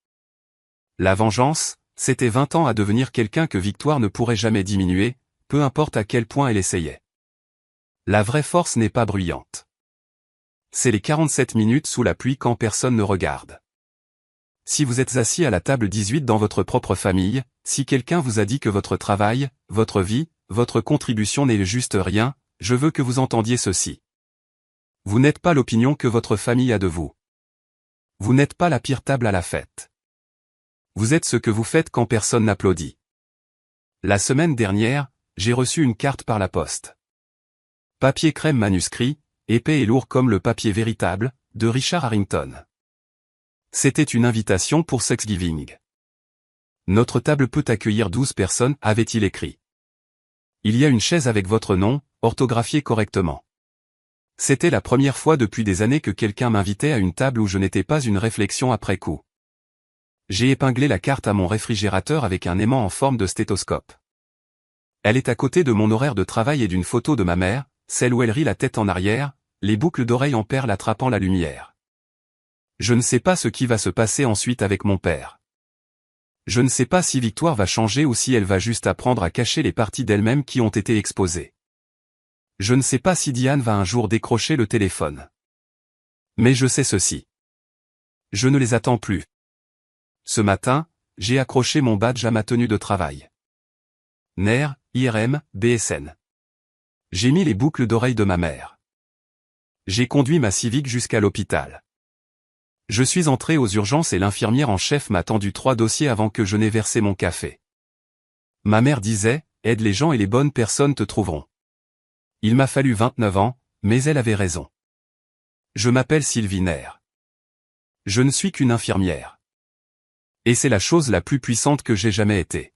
La vengeance, c'était 20 ans à devenir quelqu'un que Victoire ne pourrait jamais diminuer, peu importe à quel point elle essayait. La vraie force n'est pas bruyante. C'est les 47 minutes sous la pluie quand personne ne regarde. Si vous êtes assis à la table 18 dans votre propre famille, si quelqu'un vous a dit que votre travail, votre vie, votre contribution n'est juste rien, je veux que vous entendiez ceci. Vous n'êtes pas l'opinion que votre famille a de vous. Vous n'êtes pas la pire table à la fête. Vous êtes ce que vous faites quand personne n'applaudit. La semaine dernière, j'ai reçu une carte par la poste. Papier crème manuscrit, épais et lourd comme le papier véritable, de Richard Harrington. C'était une invitation pour Thanksgiving. Notre table peut accueillir 12 personnes, avait-il écrit. Il y a une chaise avec votre nom, orthographié correctement. C'était la première fois depuis des années que quelqu'un m'invitait à une table où je n'étais pas une réflexion après coup. J'ai épinglé la carte à mon réfrigérateur avec un aimant en forme de stéthoscope. Elle est à côté de mon horaire de travail et d'une photo de ma mère, celle où elle rit la tête en arrière, les boucles d'oreilles en perles attrapant la lumière. Je ne sais pas ce qui va se passer ensuite avec mon père. Je ne sais pas si Victoire va changer ou si elle va juste apprendre à cacher les parties d'elle-même qui ont été exposées. Je ne sais pas si Diane va un jour décrocher le téléphone. Mais je sais ceci. Je ne les attends plus. Ce matin, j'ai accroché mon badge à ma tenue de travail. NER, IRM, BSN. J'ai mis les boucles d'oreilles de ma mère. J'ai conduit ma Civic jusqu'à l'hôpital. Je suis entré aux urgences et l'infirmière en chef m'a tendu 3 dossiers avant que je n'ai versé mon café. Ma mère disait, aide les gens et les bonnes personnes te trouveront. Il m'a fallu 29 ans, mais elle avait raison. Je m'appelle Sylvie NER. Je ne suis qu'une infirmière. Et c'est la chose la plus puissante que j'ai jamais été.